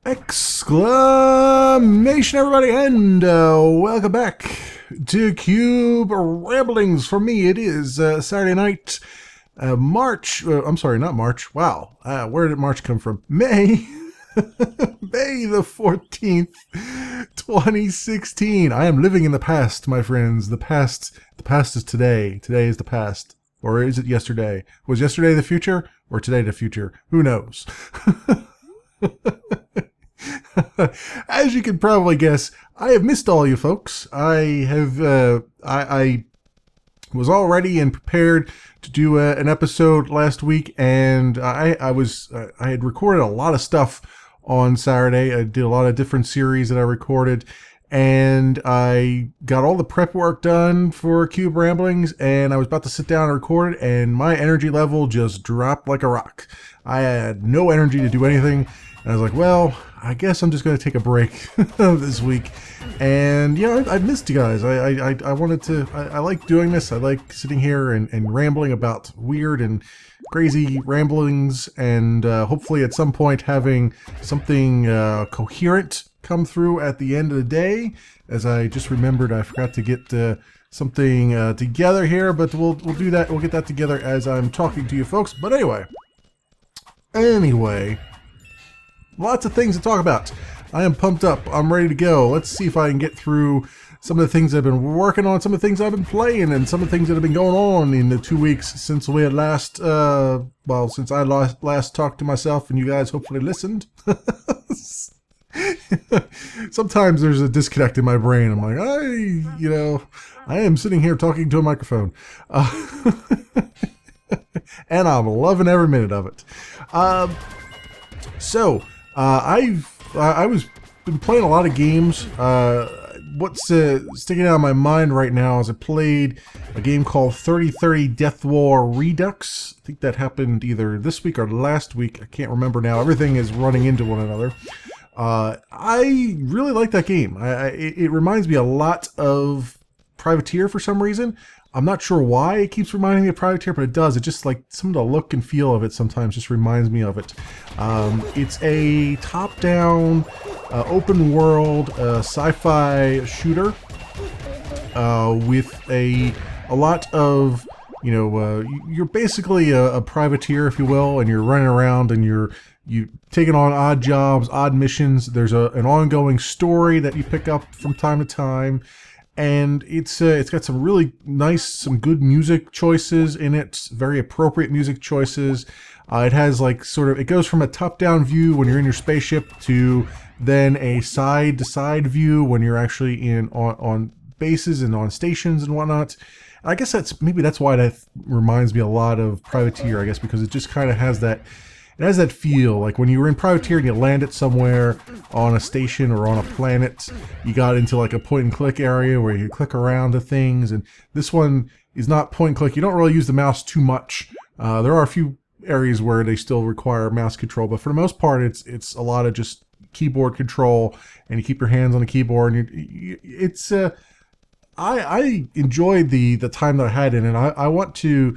Exclamation, everybody, and welcome back to Cube Ramblings. For me, it is Saturday night, March. I'm sorry, not March. Wow, where did March come from? May, May the 14th, 2016. I am living in the past, my friends. The past is today. Today is the past. Or is it yesterday? Was yesterday the future? Or today the future? Who knows? As you can probably guess, I have missed all you folks. I was all ready and prepared to do an episode last week, and I had recorded a lot of stuff on Saturday. I did a lot of different series that I recorded, and I got all the prep work done for Cube Ramblings, and I was about to sit down and record it, and my energy level just dropped like a rock. I had no energy to do anything. And I was like, well, I guess I'm just going to take a break this week. And, you know, I missed you guys. I wanted to, I like doing this. I like sitting here and rambling about weird and crazy ramblings. And hopefully at some point having something coherent come through at the end of the day. As I just remembered, I forgot to get something together here. But we'll do that. We'll get that together as I'm talking to you folks. But anyway. Lots of things to talk about. I am pumped up. I'm ready to go. Let's see if I can get through some of the things I've been working on, some of the things I've been playing, and some of the things that have been going on in the 2 weeks since we had last, since I last talked to myself and you guys hopefully listened. Sometimes there's a disconnect in my brain. I'm like, I am sitting here talking to a microphone. And I'm loving every minute of it. I was been playing a lot of games. What's sticking out of my mind right now is I played a game called 3030 Death War Redux. I think that happened either this week or last week. I can't remember now. Everything is running into one another. I really like that game. It reminds me a lot of Privateer for some reason. I'm not sure why it keeps reminding me of Privateer, but it does. It just, like, some of the look and feel of it sometimes just reminds me of it. It's a top-down, open-world sci-fi shooter with a lot of, you're basically a privateer, if you will, and you're running around and you're taking on odd jobs, odd missions. There's an ongoing story that you pick up from time to time. And it's got some really nice, some good music choices in it, very appropriate music choices. It has it goes from a top-down view when you're in your spaceship to then a side-to-side view when you're actually on bases and on stations and whatnot. And I guess that's why that reminds me a lot of Privateer, I guess, because it just kind of has that. It has that feel, like when you were in Privateer and you landed somewhere on a station or on a planet, you got into like a point-and-click area where you click around to things, and this one is not point-and-click. You don't really use the mouse too much. There are a few areas where they still require mouse control, but for the most part, it's a lot of just keyboard control, and you keep your hands on the keyboard, and I enjoyed the time that I had in it. I want to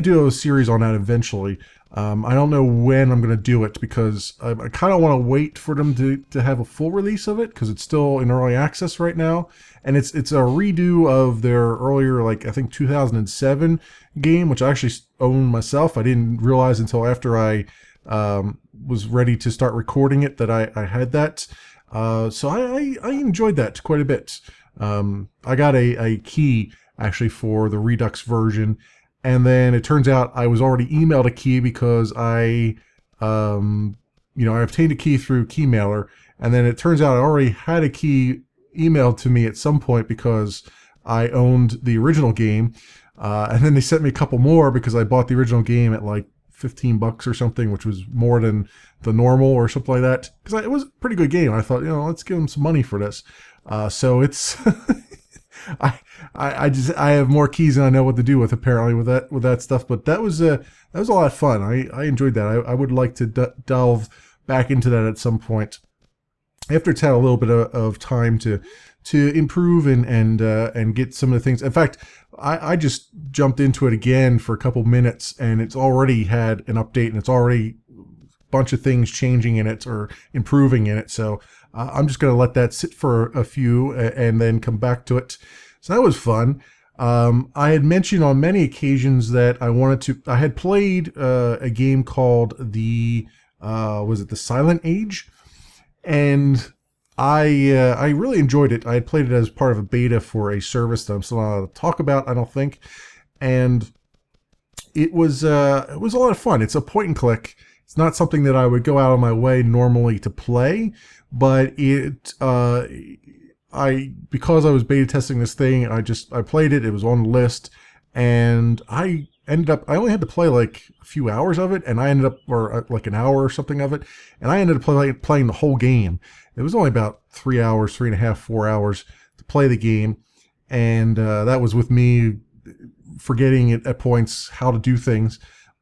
do a series on that eventually. I don't know when I'm going to do it because I kind of want to wait for them to have a full release of it because it's still in early access right now. And it's a redo of their earlier, I think 2007 game, which I actually own myself. I didn't realize until after I was ready to start recording it that I had that. So I enjoyed that quite a bit. I got a key actually for the Redux version. And then it turns out I was already emailed a key because I obtained a key through Keymailer. And then it turns out I already had a key emailed to me at some point because I owned the original game. And then they sent me a couple more because I bought the original game at like $15 or something, which was more than the normal or something like that. Because it was a pretty good game. I thought, let's give them some money for this. So it's... I have more keys than I know what to do with apparently with that stuff, but that was a lot of fun. I enjoyed that. I would like to delve back into that at some point after it's had a little bit of time to improve and get some of the things. In fact, I just jumped into it again for a couple minutes and it's already had an update and it's already bunch of things changing in it or improving in it. So I'm just going to let that sit for a few and then come back to it. So that was fun. I had mentioned on many occasions that I had played a game called was it the Silent Age? And I really enjoyed it. I had played it as part of a beta for a service that I'm still not allowed to talk about, I don't think. And it was a lot of fun. It's a point and click. It's not something that I would go out of my way normally to play, but because I was beta testing this thing, I played it. It was on the list, and I only had to play like a few hours of it, and or like an hour or something of it, and I ended up playing the whole game. It was only about 3 hours, 3.5, 4 hours to play the game, and that was with me forgetting at points how to do things.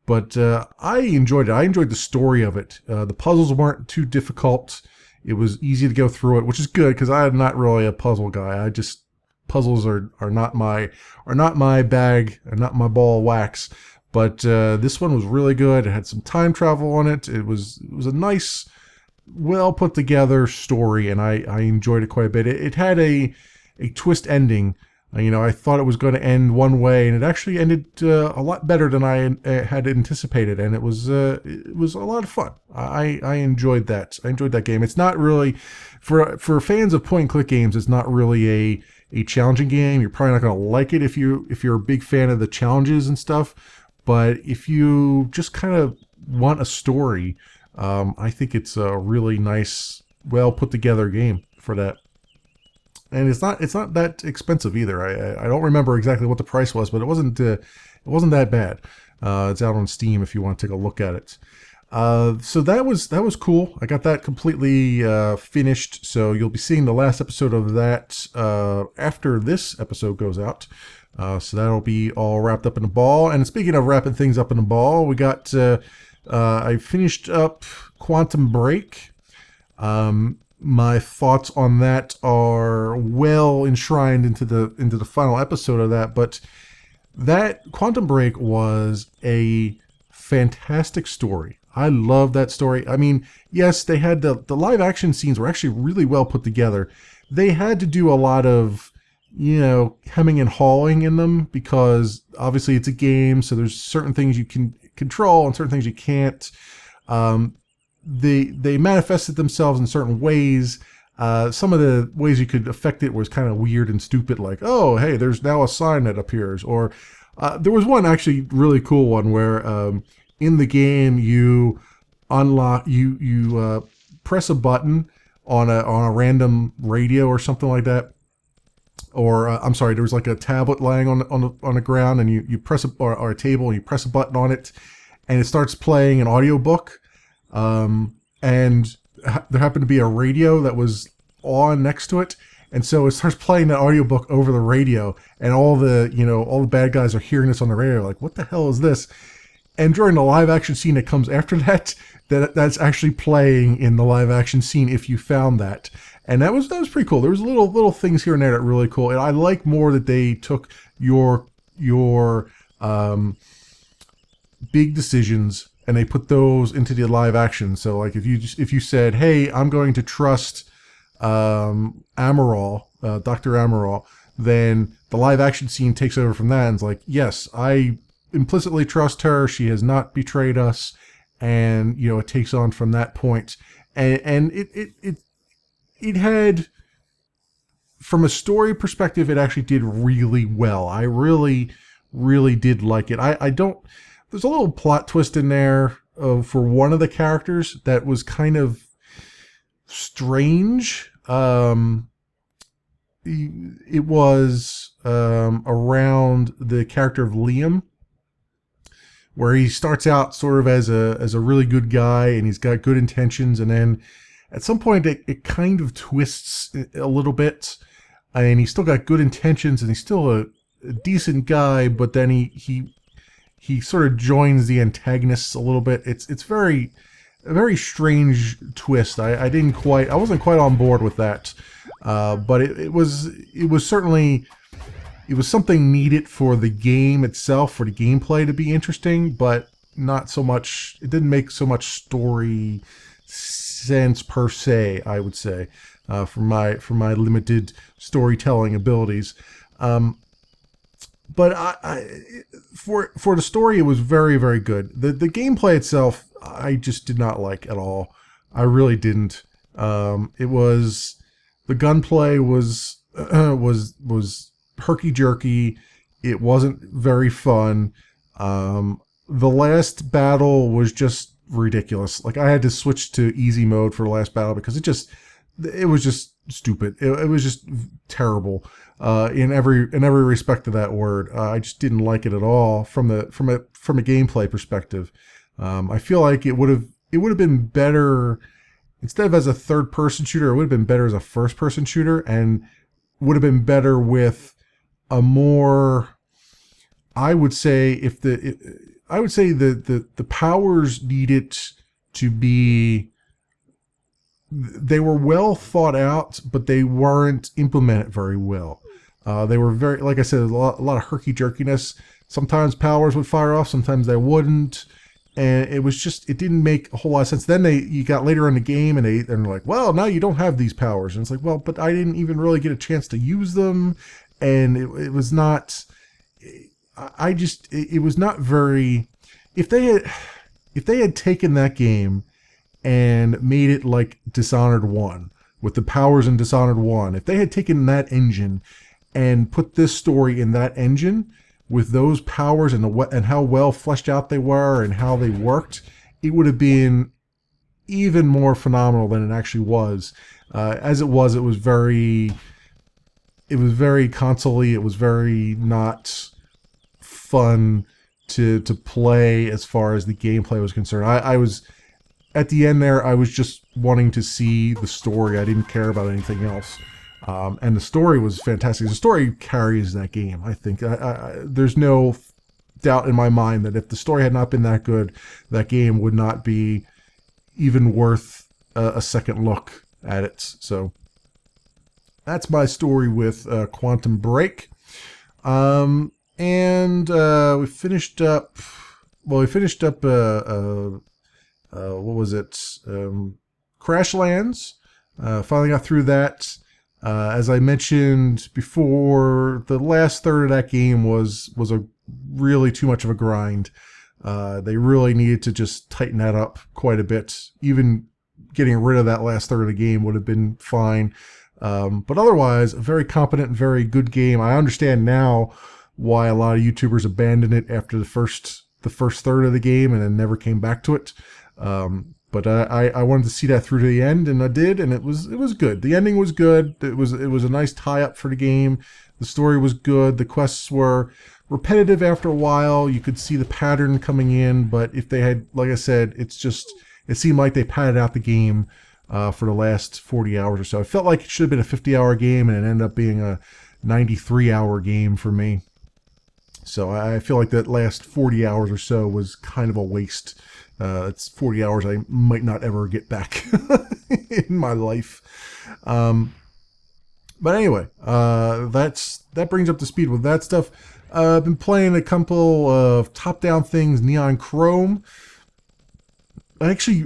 But I enjoyed it. I enjoyed the story of it. The puzzles weren't too difficult. It was easy to go through it, which is good because I'm not really a puzzle guy. Puzzles are not my bag, are not my ball of wax. But this one was really good. It had some time travel on it. It was a nice, well put together story, and I enjoyed it quite a bit. It had a twist ending. I thought it was going to end one way, and it actually ended a lot better than I had anticipated, and it was a lot of fun. I enjoyed that. I enjoyed that game. It's not really for fans of point and click games. It's not really a challenging game. You're probably not going to like it if you're a big fan of the challenges and stuff. But if you just kind of want a story, I think it's a really nice, well put together game for that. And it's not that expensive either. I don't remember exactly what the price was, but it wasn't that bad. It's out on Steam if you want to take a look at it. So that was cool. I got that completely finished. So you'll be seeing the last episode of that after this episode goes out. So that'll be all wrapped up in a ball. And speaking of wrapping things up in a ball, we got I finished up Quantum Break. My thoughts on that are well enshrined into the final episode of that, but that Quantum Break was a fantastic story. I love that story. I mean, yes, they had the live action scenes were actually really well put together. They had to do a lot of, hemming and hawing in them because obviously it's a game, so there's certain things you can control and certain things you can't. They manifested themselves in certain ways. Some of the ways you could affect it was kind of weird and stupid, like, oh, hey, there's now a sign that appears. Or there was one actually really cool one where in the game you unlock, you press a button on a random radio or something like that. Or I'm sorry, there was like a tablet lying on the ground, and you press or a table, and you press a button on it, and it starts playing an audiobook. And there happened to be a radio that was on next to it, and so it starts playing that audiobook over the radio, and all the bad guys are hearing this on the radio, like, what the hell is this? And during the live action scene that comes after that's actually playing in the live action scene if you found that. And that was pretty cool. There was little things here and there that were really cool, and I like more that they took your big decisions and they put those into the live action. So like if you said, hey, I'm going to trust Amaral, Dr. Amaral, then the live action scene takes over from that and it's like, yes, I implicitly trust her. She has not betrayed us. And, it takes on from that point. And it had, from a story perspective, it actually did really well. I really, really did like it. There's a little plot twist in there for one of the characters that was kind of strange. It was around the character of Liam, where he starts out sort of as a really good guy, and he's got good intentions, and then at some point it kind of twists a little bit, and he's still got good intentions, and he's still a decent guy, but then he sort of joins the antagonists a little bit. It's a very strange twist. I wasn't quite on board with that, but it was certainly, it was something needed for the game itself, for the gameplay to be interesting. But not so much. It didn't make so much story sense per se, I would say, for my limited storytelling abilities. But for the story, it was very, very good. The gameplay itself, I just did not like at all. I really didn't. It was the gunplay was was herky jerky. It wasn't very fun. The last battle was just ridiculous. Like, I had to switch to easy mode for the last battle because it was just stupid. It was just terrible in every respect of that word. I just didn't like it at all from a gameplay perspective. I feel like it would have been better instead of as a third person shooter. It would have been better as a first person shooter, and would have been better with a more, I would say the powers needed to be, they were well thought out, but they weren't implemented very well. They were very, like I said, a lot of herky jerkiness. Sometimes powers would fire off, sometimes they wouldn't, and it didn't make a whole lot of sense. Then you got later in the game, and they're like, well, now you don't have these powers, and it's like, well, but I didn't even really get a chance to use them, and it was not. It was not very. If they had taken that game and made it like Dishonored 1 with the powers in Dishonored 1, if they had taken that engine and put this story in that engine with those powers and how well fleshed out they were and how they worked, it would have been even more phenomenal than it actually was. As it was very console-y. It was very not fun to play as far as the gameplay was concerned. I was at the end there. I was just wanting to see the story. I didn't care about anything else. And the story was fantastic. The story carries that game, I think. There's no doubt in my mind that if the story had not been that good, that game would not be even worth a second look at it. So that's my story with Quantum Break. And we finished up. Well, what was it? Crashlands. Finally got through that. As I mentioned before, the last third of that game was a really too much of a grind. They really needed to just tighten that up quite a bit. Even getting rid of that last third of the game would have been fine. But otherwise, a very competent, very good game. I understand now why a lot of YouTubers abandoned it after the first third of the game and then never came back to it. But I wanted to see that through to the end, and I did, and it was good. The ending was good. It was a nice tie-up for the game. The story was good. The quests were repetitive after a while. You could see the pattern coming in, but if they had, like I said, it seemed like they padded out the game for the last 40 hours or so. It felt like it should have been a 50-hour game, and it ended up being a 93-hour game for me. So I feel like that last 40 hours or so was kind of a waste. It's 40 hours I might not ever get back in my life. But anyway, that brings up to speed with that stuff. I've been playing a couple of top-down things, Neon Chrome. Actually,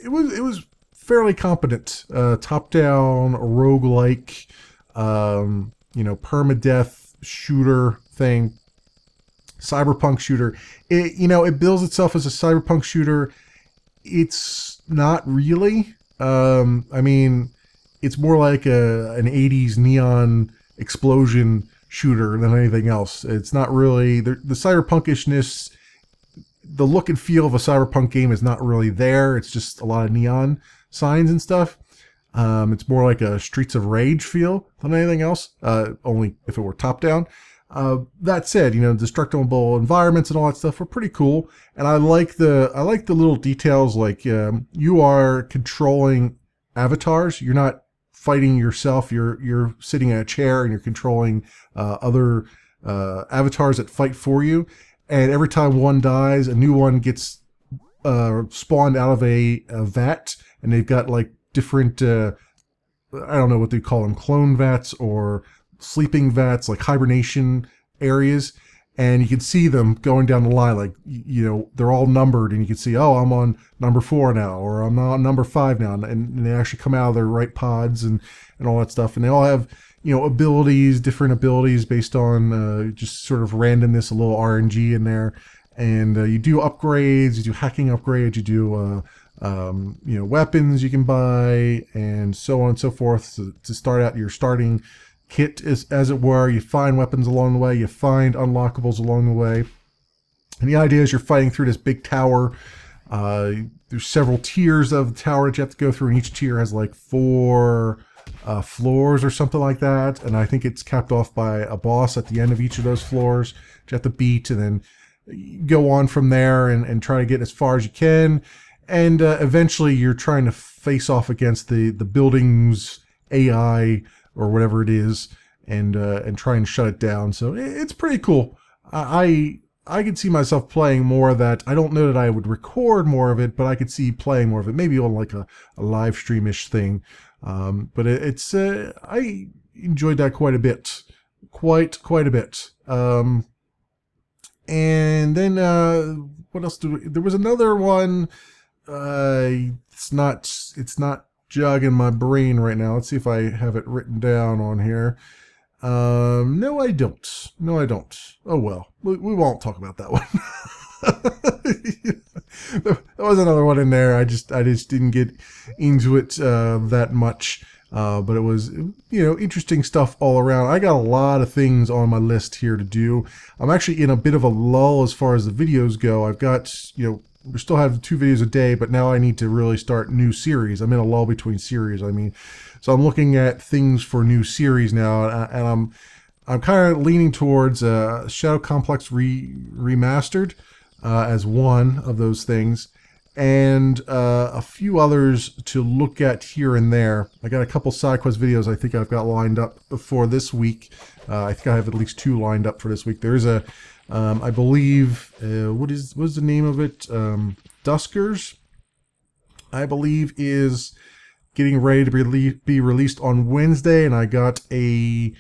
it was fairly competent. Top-down, roguelike, permadeath shooter thing. Cyberpunk shooter. It bills itself as a cyberpunk shooter. It's not really. It's more like an 80s neon explosion shooter than anything else. It's not really the cyberpunkishness. The look and feel of a cyberpunk game is not really there. It's just a lot of neon signs and stuff. It's more like a Streets of Rage feel than anything else. Only if it were top down. That said, destructible environments and all that stuff were pretty cool, and I like the little details, like you are controlling avatars. You're not fighting yourself. You're sitting in a chair and you're controlling other avatars that fight for you. And every time one dies, a new one gets spawned out of a vat, and they've got like different I don't know what they call them, clone vats or sleeping vats, like hibernation areas, and you can see them going down the line, like, you know, they're all numbered, and you can see, oh, I'm on number 4 now, or I'm on number 5 now, and they actually come out of their right pods and all that stuff, and they all have, you know, abilities, different abilities based on just sort of randomness, a little RNG in there, and you do upgrades, you do hacking upgrades, you do you know, weapons you can buy, and so on and so forth, to start out your starting kit, as it were. You find weapons along the way, you find unlockables along the way, and the idea is you're fighting through this big tower. There's several tiers of the tower that you have to go through, and each tier has like 4 floors or something like that, and I think it's capped off by a boss at the end of each of those floors that you have to beat, and then go on from there and try to get as far as you can, and eventually you're trying to face off against the building's AI or whatever it is, and try and shut it down. So it's pretty cool. I could see myself playing more of that. I don't know that I would record more of it, but I could see playing more of it, maybe on like a live streamish thing. But it's I enjoyed that quite a bit, quite a bit. And then what else there was another one. It's not jogging my brain right now. Let's see if I have it written down on here. No, I don't. No, I don't. Oh well, we won't talk about that one. There was another one in there. I just didn't get into it that much. But it was, you know, interesting stuff all around. I got a lot of things on my list here to do. I'm actually in a bit of a lull as far as the videos go. I've got, you know, we still have 2 videos a day, but now I need to really start new series. I'm in a lull between series. I mean, so I'm looking at things for new series now, and I'm kind of leaning towards Shadow Complex Remastered as one of those things, and a few others to look at here and there. I got a couple side quest videos I think I've got lined up for this week. I think I have at least 2 lined up for this week. There's a I believe, what's the name of it? Duskers, I believe, is getting ready to be released on Wednesday, and I got a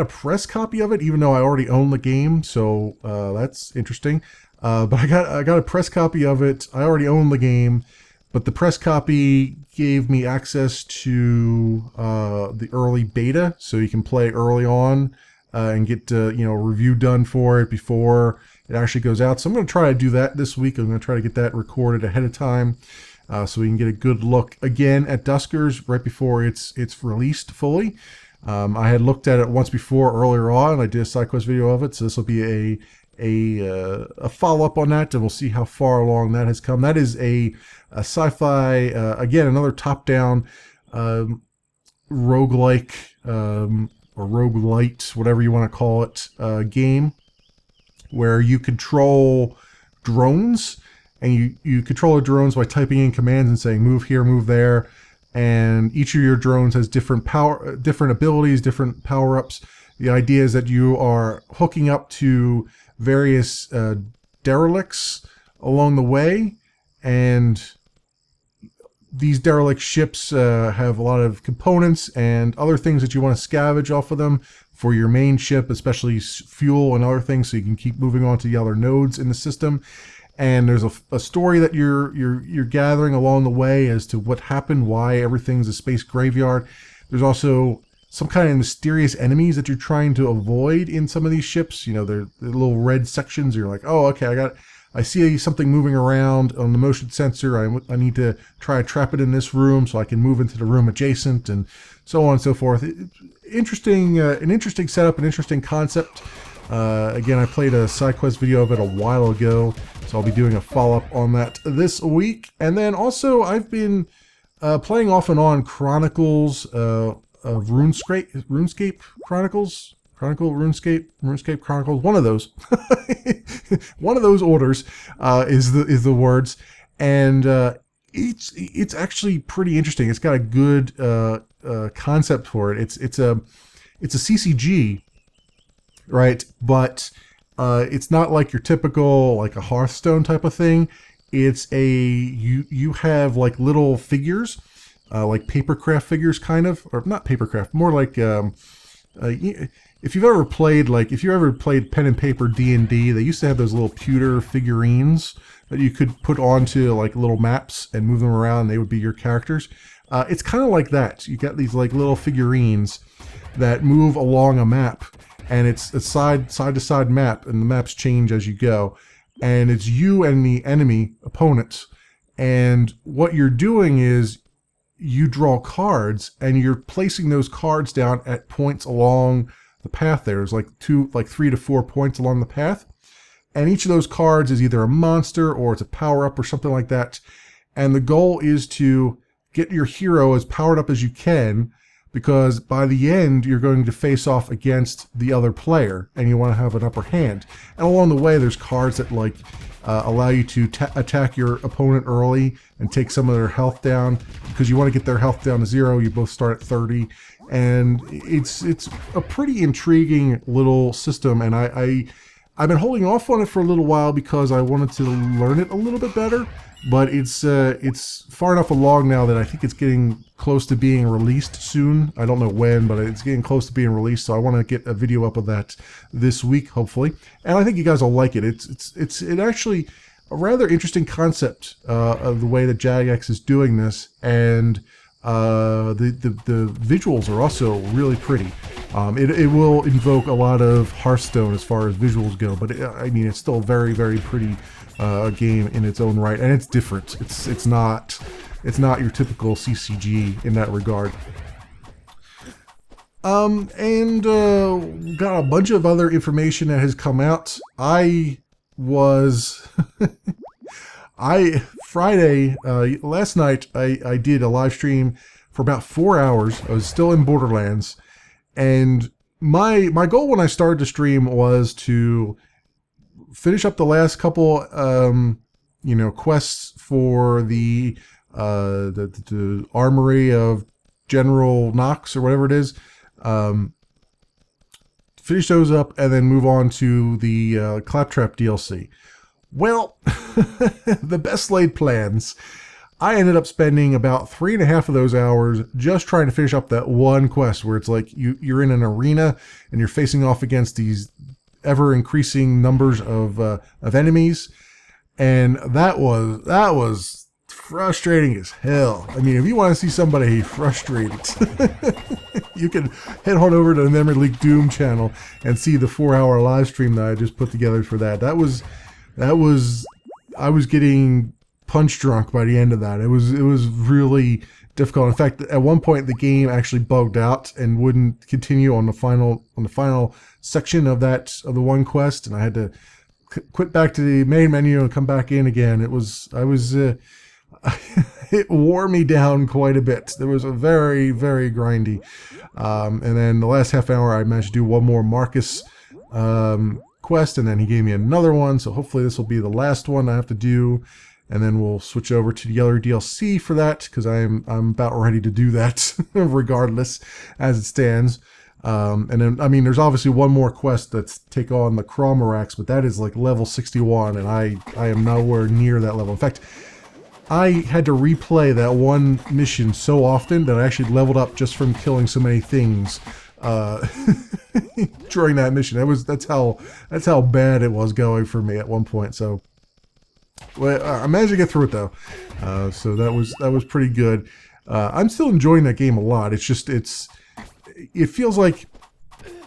press copy of it, even though I already own the game, so that's interesting. But I got a press copy of it. I already own the game, but the press copy gave me access to the early beta, so you can play early on. And get you know, a review done for it before it actually goes out. So I'm going to try to do that this week. I'm going to try to get that recorded ahead of time, so we can get a good look again at Duskers right before it's released fully. I had looked at it once before earlier on. I did a side quest video of it, so this will be a follow up on that, and we'll see how far along that has come. That is a sci-fi, again, another top down roguelike. Or roguelite, whatever you want to call it, game where you control drones, and you control the drones by typing in commands and saying move here, move there, and each of your drones has different abilities, different power-ups. The idea is that you are hooking up to various derelicts along the way, and these derelict ships have a lot of components and other things that you want to scavenge off of them for your main ship, especially fuel and other things, so you can keep moving on to the other nodes in the system. And there's a story that you're gathering along the way as to what happened, why everything's a space graveyard. There's also some kind of mysterious enemies that you're trying to avoid in some of these ships. You know, they're little red sections. You're like, oh, okay, I see something moving around on the motion sensor. I need to try to trap it in this room so I can move into the room adjacent, and so on and so forth. Interesting, an interesting setup, an interesting concept. Again, I played a side quest video of it a while ago, so I'll be doing a follow-up on that this week. And then also, I've been playing off and on Chronicles of RuneScape Chronicles. RuneScape Chronicles, one of those. One of those orders is the words, and it's actually pretty interesting. It's got a good concept for it. It's a CCG, right? But it's not like your typical like a Hearthstone type of thing. It's you have like little figures, like papercraft figures, kind of, or not papercraft, more like if you've ever played, like, if you ever played pen and paper D&D, they used to have those little pewter figurines that you could put onto like little maps and move them around, and they would be your characters. It's kind of like that. You got these like little figurines that move along a map, and it's a side to side map, and the maps change as you go. And it's you and the enemy opponents. And what you're doing is you draw cards, and you're placing those cards down at points along the path. There's like 3 to 4 points along the path. And each of those cards is either a monster or it's a power-up or something like that. And the goal is to get your hero as powered up as you can, because by the end you're going to face off against the other player and you want to have an upper hand. And along the way there's cards that like allow you to attack your opponent early and take some of their health down, because you want to get their health down to 0. You both start at 30, and it's a pretty intriguing little system. And I've been holding off on it for a little while because I wanted to learn it a little bit better, but it's far enough along now that I think it's getting close to being released soon. I don't know when, but it's getting close to being released, so I want to get a video up of that this week, hopefully. And I think you guys will like it. It's actually a rather interesting concept of the way that Jagex is doing this, and the visuals are also really pretty. It will invoke a lot of Hearthstone as far as visuals go, but I mean, it's still a very, very pretty game in its own right, and it's different. It's not your typical CCG in that regard. And got a bunch of other information that has come out. Friday, last night, I did a live stream for about 4 hours. I was still in Borderlands, and my goal when I started to stream was to finish up the last couple, quests for the armory of General Knox or whatever it is. Finish those up and then move on to the Claptrap DLC. Well, the best laid plans. I ended up spending about 3.5 of those hours just trying to finish up that one quest where it's like you're in an arena and you're facing off against these ever increasing numbers of enemies, and that was frustrating as hell. I mean, if you want to see somebody frustrated, you can head on over to the Memory Leak Doom channel and see the 4-hour live stream that I just put together for that. I was getting punch drunk by the end of that. It was really difficult. In fact, at one point the game actually bugged out and wouldn't continue on the final section of the one quest, and I had to quit back to the main menu and come back in again. It wore me down quite a bit. There was a very, very grindy. And then the last half hour I managed to do one more Marcus quest, and then he gave me another one, so hopefully this will be the last one I have to do, and then we'll switch over to the other DLC for that, because I'm about ready to do that regardless as it stands. And then, I mean, there's obviously one more quest that's take on the Cromarax, but that is like level 61, and I am nowhere near that level. In fact, I had to replay that one mission so often that I actually leveled up just from killing so many things during that mission. That's how bad it was going for me at one point. So, well, I managed to get through it though. So that was pretty good. I'm still enjoying that game a lot. It's just it feels like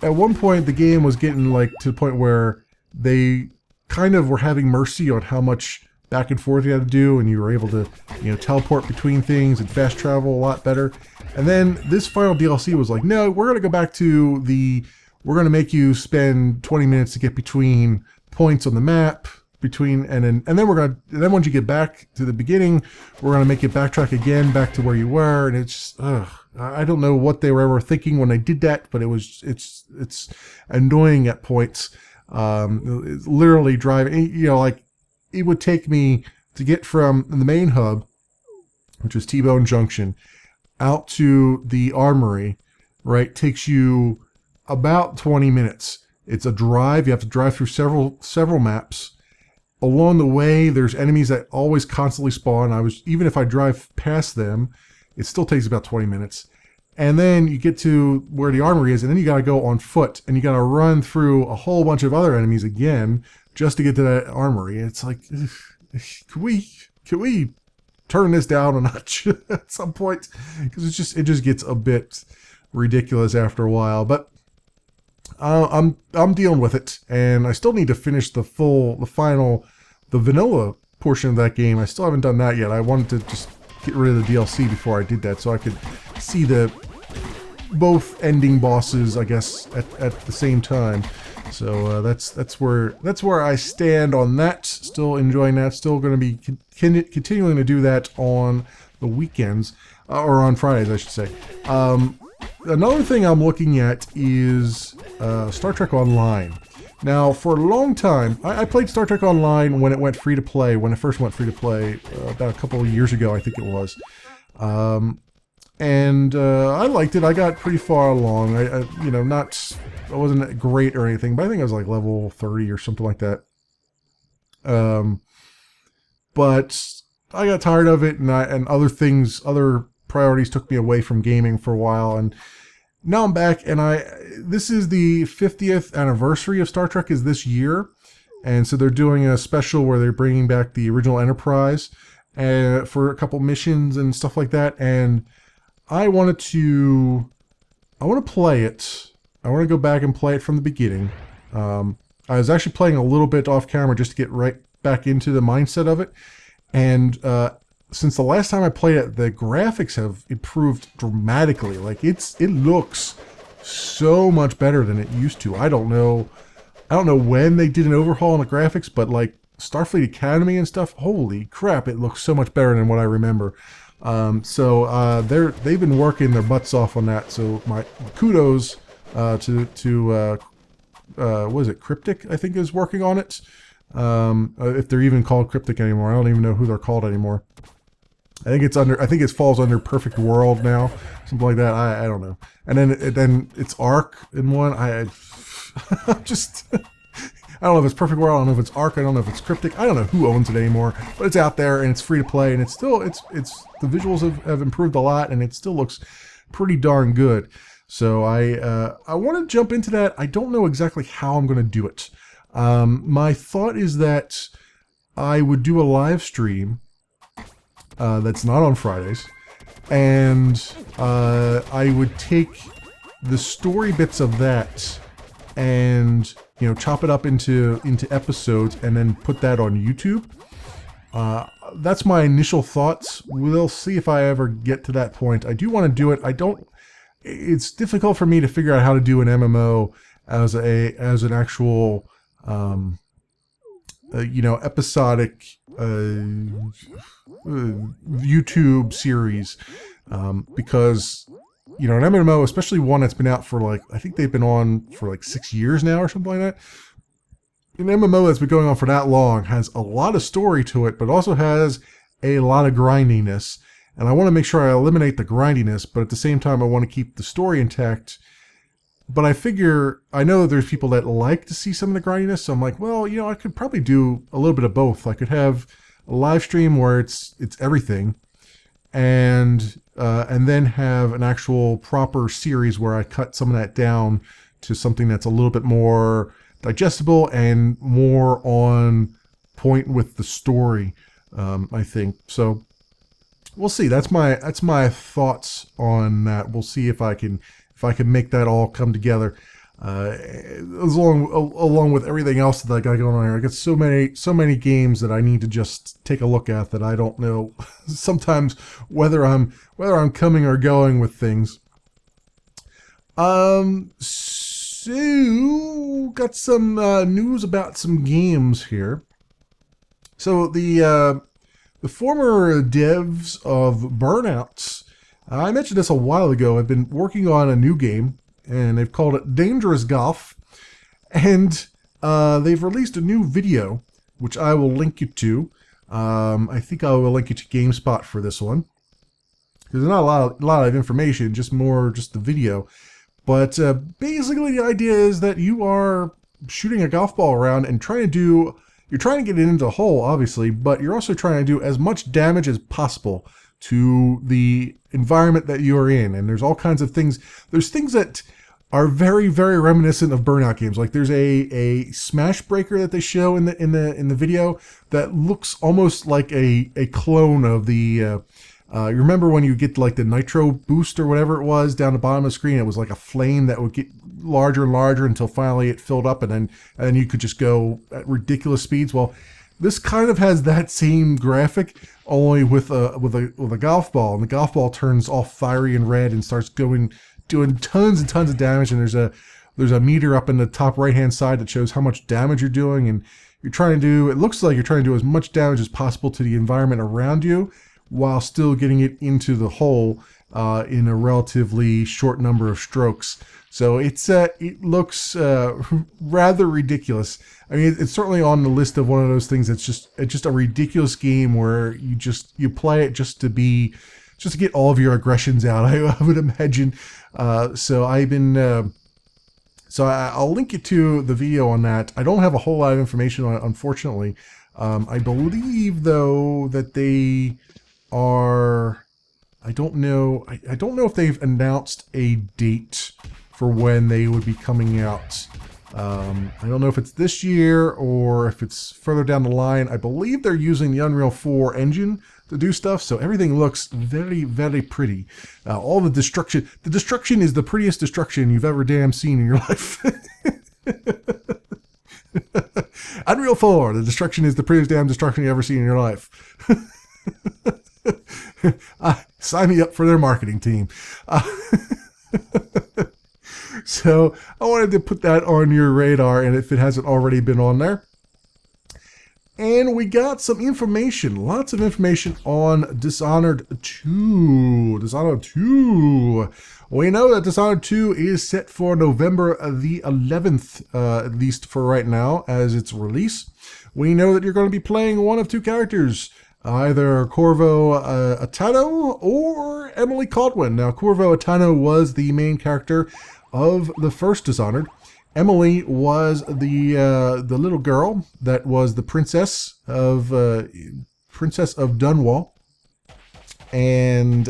at one point the game was getting like to the point where they kind of were having mercy on how much back and forth you had to do, and you were able to teleport between things and fast travel a lot better. And then this final DLC was like, no, we're going to go back to we're going to make you spend 20 minutes to get between points on the map, and then once you get back to the beginning, we're going to make you backtrack again back to where you were. And it's I don't know what they were ever thinking when they did that, but it's annoying at points. It's literally driving, like it would take me to get from the main hub, which is T-Bone Junction, out to the armory, right? Takes you about 20 minutes. It's a drive. You have to drive through several maps. Along the way, there's enemies that always constantly spawn. Even if I drive past them, it still takes about 20 minutes. And then you get to where the armory is, and then you got to go on foot, and you got to run through a whole bunch of other enemies again just to get to that armory. It's like, can we turn this down a notch at some point? Because it just gets a bit ridiculous after a while. But I'm dealing with it, and I still need to finish the vanilla portion of that game. I still haven't done that yet. I wanted to just get rid of the DLC before I did that, so I could see both ending bosses, I guess, at the same time. So that's where I stand on that. Still enjoying that. Still going to be continuing to do that on the weekends, or on Fridays, I should say. Another thing I'm looking at is Star Trek Online. Now, for a long time, I played Star Trek Online when it went free to play. When it first went free to play, about a couple of years ago, I think it was. And I liked it. I got pretty far along. I wasn't great or anything, but I think I was like level 30 or something like that. But I got tired of it, and other priorities took me away from gaming for a while, and now I'm back. And this is the 50th anniversary of Star Trek is this year, and so they're doing a special where they're bringing back the original Enterprise for a couple missions and stuff like that. And I want to play it. I want to go back and play it from the beginning. I was actually playing a little bit off camera just to get right back into the mindset of it. And since the last time I played it, the graphics have improved dramatically. Like it looks so much better than it used to. I don't know when they did an overhaul on the graphics, but like Starfleet Academy and stuff, holy crap, it looks so much better than what I remember. So they've been working their butts off on that. So my kudos to what is it, Cryptic, I think, is working on it. If they're even called Cryptic anymore, I don't even know who they're called anymore. I think it falls under Perfect World now, something like that. I don't know. And then it's Arc in one. I just I don't know if it's Perfect World. I don't know if it's Arc. I don't know if it's Cryptic. I don't know who owns it anymore. But it's out there and it's free to play, and it's the visuals have improved a lot, and it still looks pretty darn good. So I want to jump into that. I don't know exactly how I'm going to do it. My thought is that I would do a live stream that's not on Fridays, and I would take the story bits of that and chop it up into episodes and then put that on YouTube. That's my initial thoughts. We'll see if I ever get to that point. I do want to do it. It's difficult for me to figure out how to do an MMO as an actual episodic YouTube series, because an MMO, especially one that's been out for I think they've been on for 6 years now or something like that. An MMO that's been going on for that long has a lot of story to it, but also has a lot of grindiness. And I want to make sure I eliminate the grindiness, but at the same time I want to keep the story intact. But I know that there's people that like to see some of the grindiness, so I'm like, well, I could probably do a little bit of both. I could have a live stream where it's everything, and then have an actual proper series where I cut some of that down to something that's a little bit more digestible and more on point with the story. I think so. We'll see. That's my thoughts on that. We'll see if I can make that all come together, along with everything else that I got going on here. I got so many games that I need to just take a look at that I don't know sometimes whether I'm coming or going with things. So got some news about some games here. So the former devs of Burnouts, I mentioned this a while ago. I've been working on a new game, and they've called it Dangerous Golf. And they've released a new video, which I will link you to. I think I will link you to GameSpot for this one. There's not a lot of information, just the video. But basically the idea is that you are shooting a golf ball around and you're trying to get it into the hole, obviously, but you're also trying to do as much damage as possible. to the environment that you're in. And there's all kinds of things. There's things that are very, very reminiscent of Burnout games. Like there's a smash breaker that they show in the video that looks almost like a clone of the you remember when you get like the nitro boost or whatever it was down the bottom of the screen? It was like a flame that would get larger and larger until finally it filled up, and then you could just go at ridiculous speeds. Well, this kind of has that same graphic, only with a golf ball, and the golf ball turns all fiery and red and starts doing tons and tons of damage. And there's a meter up in the top right hand side that shows how much damage you're doing, and you're trying to do. It looks like you're trying to do as much damage as possible to the environment around you, while still getting it into the hole in a relatively short number of strokes. So it looks rather ridiculous. I mean, it's certainly on the list of one of those things that's just a ridiculous game where you play it just to get all of your aggressions out. I would imagine. So I'll link you to the video on that. I don't have a whole lot of information on it, unfortunately. I believe though that they are. I don't know if they've announced a date for when they would be coming out. I don't know if it's this year or if it's further down the line. I believe they're using the Unreal 4 engine to do stuff, so everything looks very, very pretty. All the destruction is the prettiest destruction you've ever damn seen in your life. Unreal 4, the destruction is the prettiest damn destruction you've ever seen in your life. Sign me up for their marketing team. So I wanted to put that on your radar, and if it hasn't already been on there. And we got some information, lots of information on Dishonored 2. Dishonored 2. We know that Dishonored 2 is set for November the 11th, at least for right now, as its release. We know that you're going to be playing one of two characters, either Corvo Attano or Emily Caldwin. Now, Corvo Attano was the main character of the first Dishonored. Emily was the little girl that was the princess of Dunwall, and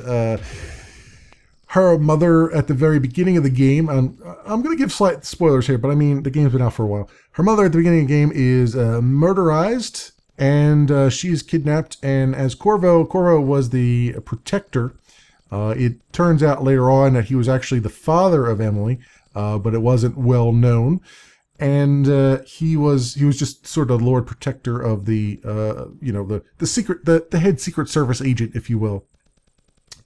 her mother at the very beginning of the game. I'm going to give slight spoilers here, but I mean the game's been out for a while. Her mother at the beginning of the game is murderized, and she's kidnapped. And as Corvo was the protector. It turns out later on that he was actually the father of Emily, but it wasn't well known, and he was just sort of Lord Protector of the the head Secret Service agent, if you will.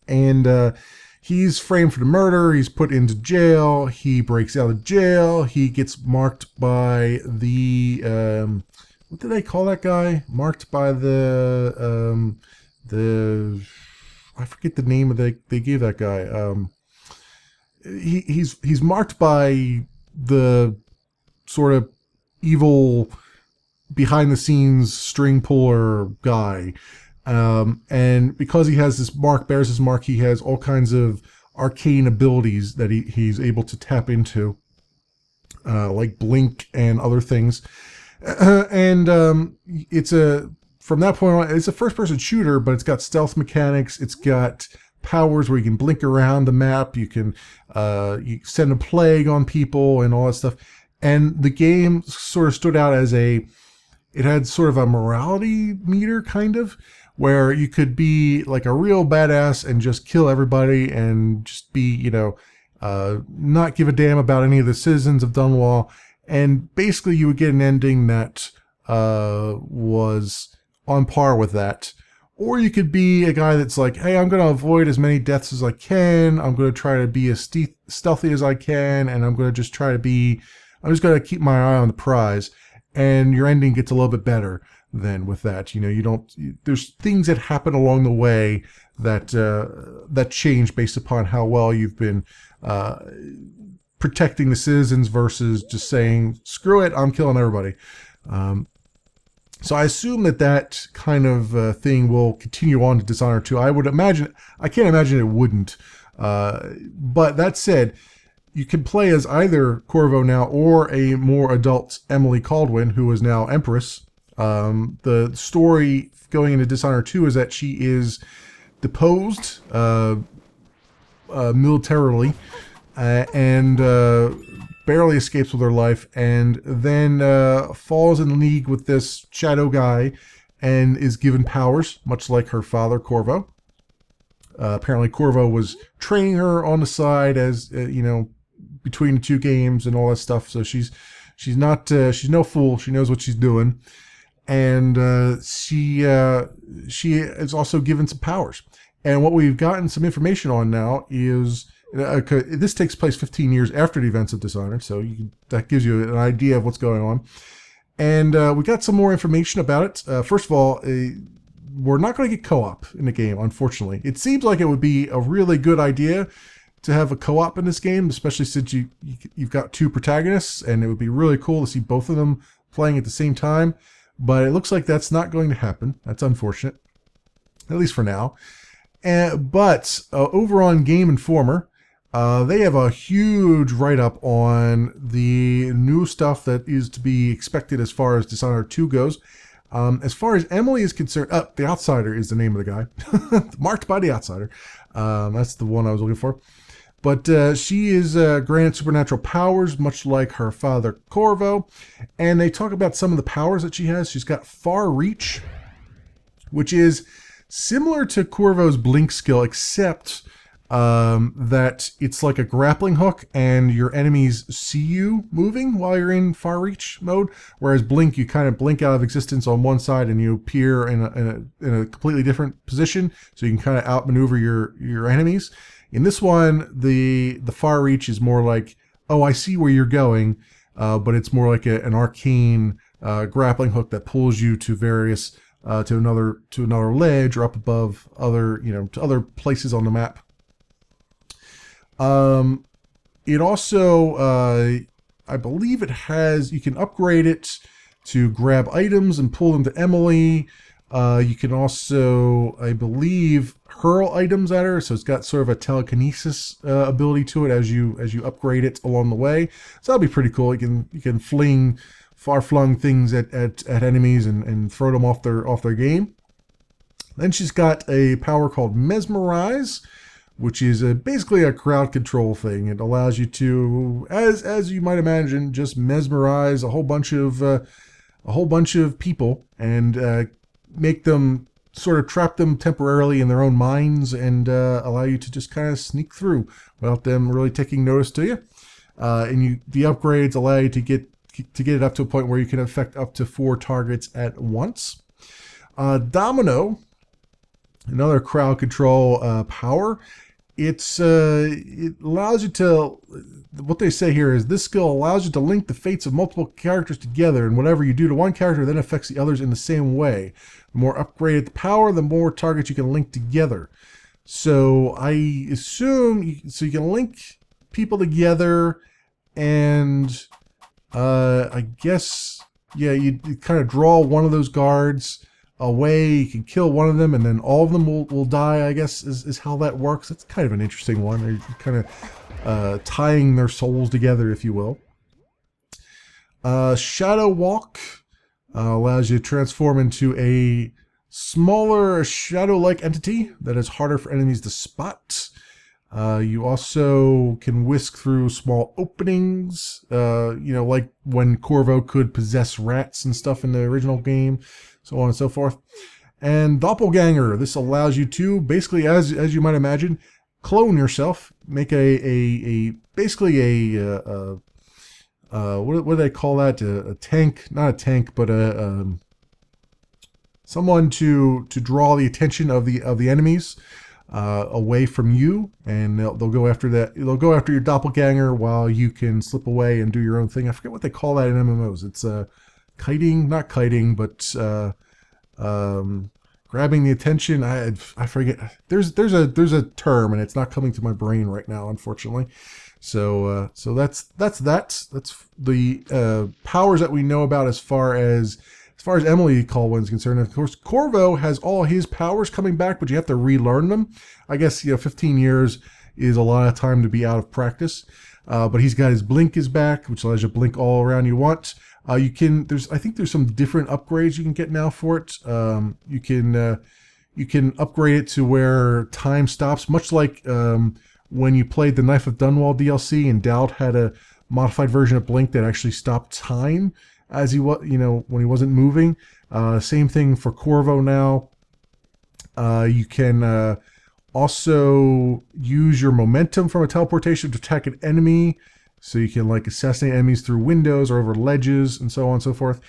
And he's framed for the murder. He's put into jail. He breaks out of jail. He gets marked by the what did they call that guy? Marked by the I forget the name of they gave that guy. He's marked by the sort of evil behind the scenes string puller guy, and because he has this mark, bears his mark, he has all kinds of arcane abilities that he's able to tap into, like blink and other things, and it's from that point on, it's a first-person shooter, but it's got stealth mechanics. It's got powers where you can blink around the map. You can you send a plague on people and all that stuff. And the game sort of stood out as it had sort of a morality meter, kind of, where you could be like a real badass and just kill everybody and just be, not give a damn about any of the citizens of Dunwall. And basically you would get an ending that was on par with that. Or you could be a guy that's like, hey, I'm going to avoid as many deaths as I can. I'm going to try to be as stealthy as I can. And I'm going to just I'm just going to keep my eye on the prize. And your ending gets a little bit better than with that. There's things that happen along the way that change based upon how well you've been protecting the citizens versus just saying, screw it, I'm killing everybody. So I assume that kind of thing will continue on to Dishonored 2. I can't imagine it wouldn't. But that said, you can play as either Corvo now or a more adult Emily Caldwin, who is now Empress. The story going into Dishonored 2 is that she is deposed militarily, and barely escapes with her life, and then falls in league with this shadow guy and is given powers, much like her father, Corvo. Apparently Corvo was training her on the side as, you know, between the two games and all that stuff. So she's no fool. She knows what she's doing. And she is also given some powers. And what we've gotten some information on now is, this takes place 15 years after the events of Dishonored, so that gives you an idea of what's going on. And we got some more information about it. First of all, we're not going to get co-op in the game, unfortunately. It seems like it would be a really good idea to have a co-op in this game, especially since you've got two protagonists, and it would be really cool to see both of them playing at the same time. But it looks like that's not going to happen. That's unfortunate, at least for now. But over on Game Informer, they have a huge write-up on the new stuff that is to be expected as far as Dishonored 2 goes. As far as Emily is concerned, The Outsider is the name of the guy. Marked by The Outsider. That's the one I was looking for. But she is granted supernatural powers, much like her father, Corvo. And they talk about some of the powers that she has. She's got Far Reach, which is similar to Corvo's Blink skill, except that it's like a grappling hook and your enemies see you moving while you're in Far Reach mode, whereas Blink, you kind of blink out of existence on one side and you appear in a completely different position, so you can kind of outmaneuver your enemies. In this one, the Far Reach is more like, oh, I see where you're going, but it's more like an arcane grappling hook that pulls you to various to another ledge or up above other, you know, to other places on the map. It also, I believe it has, you can upgrade it to grab items and pull them to Emily. You can also, I believe, hurl items at her, so it's got sort of a telekinesis ability to it as you upgrade it along the way. So that'll be pretty cool. You can fling far-flung things at enemies and throw them off their game. Then she's got a power called Mesmerize, which is basically a crowd control thing. It allows you to, as you might imagine, just mesmerize a whole bunch of people and make them, sort of trap them temporarily in their own minds and allow you to just kind of sneak through without them really taking notice to you. And the upgrades allow you to get it up to a point where you can affect up to 4 targets at once. Domino, another crowd control power. It allows you to, what they say here is, this skill allows you to link the fates of multiple characters together, and whatever you do to one character then affects the others in the same way. The more upgraded the power, the more targets you can link together. So I assume, you can link people together, and I guess, yeah, you kind of draw one of those guards away, you can kill one of them, and then all of them will die, I guess, is how that works. That's kind of an interesting one. They're kind of tying their souls together, if you will. Shadow Walk allows you to transform into a smaller shadow-like entity that is harder for enemies to spot. You also can whisk through small openings, like when Corvo could possess rats and stuff in the original game, so on and so forth. And Doppelganger, this allows you to, basically, as you might imagine, clone yourself, make basically a what do they call that? A tank, not a tank, but someone to draw the attention of the enemies away from you, and they'll go after that. They'll go after your doppelganger while you can slip away and do your own thing. I forget what they call that in MMOs. It's kiting, not kiting, but grabbing the attention. I forget. There's a term, and it's not coming to my brain right now, unfortunately. So that's the powers that we know about as far as Emily Colwyn's concerned. Of course, Corvo has all his powers coming back, but you have to relearn them. I guess 15 years is a lot of time to be out of practice. But he's got his blink is back, which allows you to blink all around you want. I think there's some different upgrades you can get now for it. You can you can upgrade it to where time stops, much like when you played the Knife of Dunwall DLC and Dowd had a modified version of Blink that actually stopped time as he was, when he wasn't moving. Same thing for Corvo now. You can also use your momentum from a teleportation to attack an enemy, so you can like assassinate enemies through windows or over ledges and so on and so forth.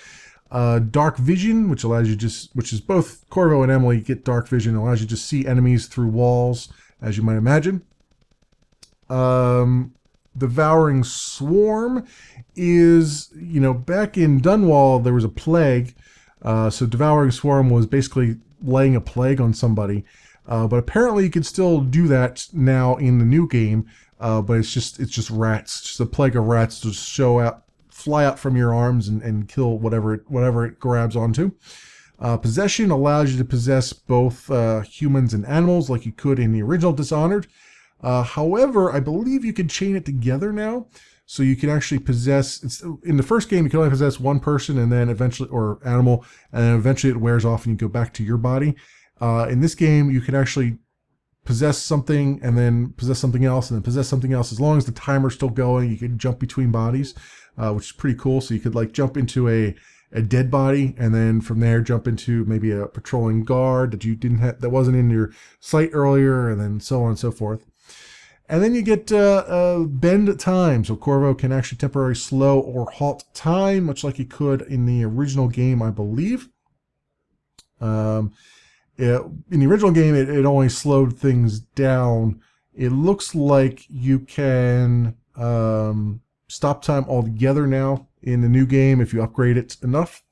Dark vision, which allows you which is both Corvo and Emily get dark vision, allows you to see enemies through walls, as you might imagine. Devouring Swarm is, back in Dunwall there was a plague, so Devouring Swarm was basically laying a plague on somebody, but apparently you can still do that now in the new game, but it's just rats, just a plague of rats to fly out from your arms and kill whatever it grabs onto. Possession allows you to possess both humans and animals like you could in the original Dishonored. However, I believe you can chain it together now, so you can actually possess. In the first game, you can only possess one person, and then eventually, or animal, and then eventually it wears off, and you go back to your body. In this game, you can actually possess something, and then possess something else, and then possess something else. As long as the timer's still going, you can jump between bodies, which is pretty cool. So you could like jump into a dead body, and then from there jump into maybe a patrolling guard that you didn't have, that wasn't in your sight earlier, and then so on and so forth. And then you get bend time, so Corvo can actually temporarily slow or halt time, much like he could in the original game, I believe. In the original game, it only slowed things down. It looks like you can stop time altogether now in the new game if you upgrade it enough.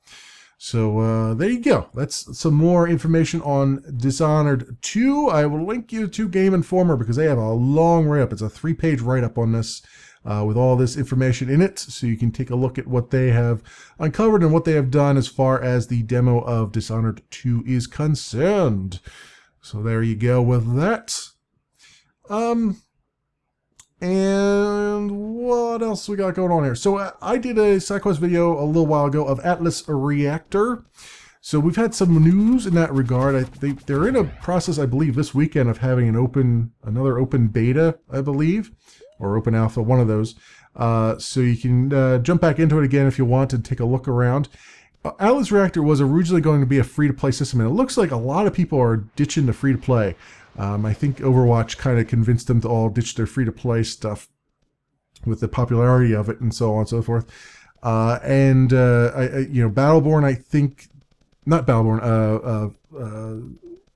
So there you go. That's some more information on Dishonored 2. I will link you to Game Informer because they have a long write-up. It's a 3-page write-up on this with all this information in it, so you can take a look at what they have uncovered and what they have done as far as the demo of Dishonored 2 is concerned. So there you go with that. And what else we got going on here? So I did a SideQuest video a little while ago of Atlas Reactor. So we've had some news in that regard. They're in a process, I believe, this weekend of having another open beta, I believe, or open alpha, one of those. So you can jump back into it again if you want and take a look around. Atlas Reactor was originally going to be a free-to-play system, and it looks like a lot of people are ditching the free-to-play. I think Overwatch kind of convinced them to all ditch their free-to-play stuff with the popularity of it and so on and so forth. Battleborn, I think, not Battleborn,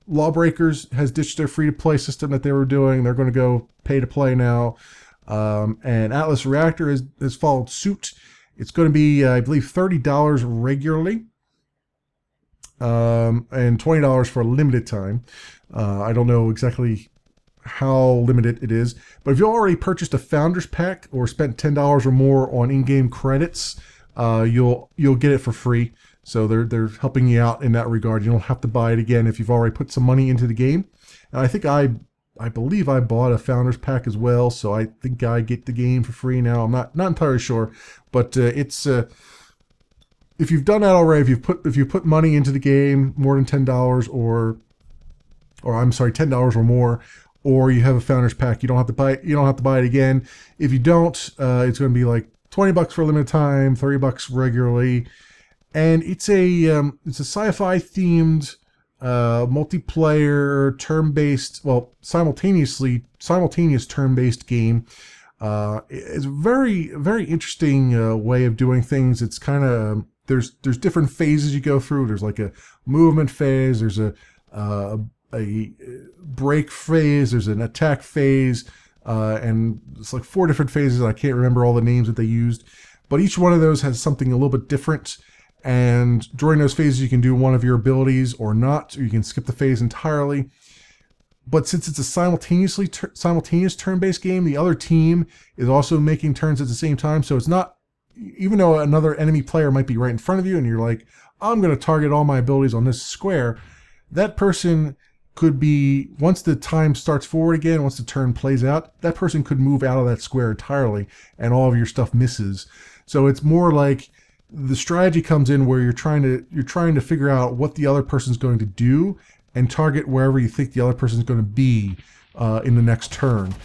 Lawbreakers has ditched their free-to-play system that they were doing. They're going to go pay-to-play now. And Atlas Reactor has followed suit. It's going to be, I believe, $30 regularly. And $20 for a limited time. I don't know exactly how limited it is, but if you already purchased a Founders Pack or spent $10 or more on in-game credits, you'll get it for free. So they're helping you out in that regard. You don't have to buy it again if you've already put some money into the game. And I think I believe I bought a Founders Pack as well, so I think I get the game for free now. I'm not entirely sure, but it's. If you've done that already, if you put money into the game more than $10 or I'm sorry, $10 or more, or you have a Founders Pack, you don't have to buy it again. If you don't, it's going to be like $20 for a limited time, $30 regularly, and it's a sci-fi themed multiplayer turn-based, simultaneous turn-based game. It's a very, very interesting way of doing things. It's kind of there's different phases you go through. There's like a movement phase. There's a break phase. There's an attack phase, and it's like 4 different phases. I can't remember all the names that they used, but each one of those has something a little bit different. And during those phases, you can do one of your abilities or not, or you can skip the phase entirely. But since it's a simultaneous turn-based game, the other team is also making turns at the same time. So it's not, even though another enemy player might be right in front of you and you're like, I'm going to target all my abilities on this square, that person could be, once the time starts forward again, once the turn plays out, that person could move out of that square entirely and all of your stuff misses. So it's more like the strategy comes in where you're trying to figure out what the other person's going to do and target wherever you think the other person is going to be in the next turn.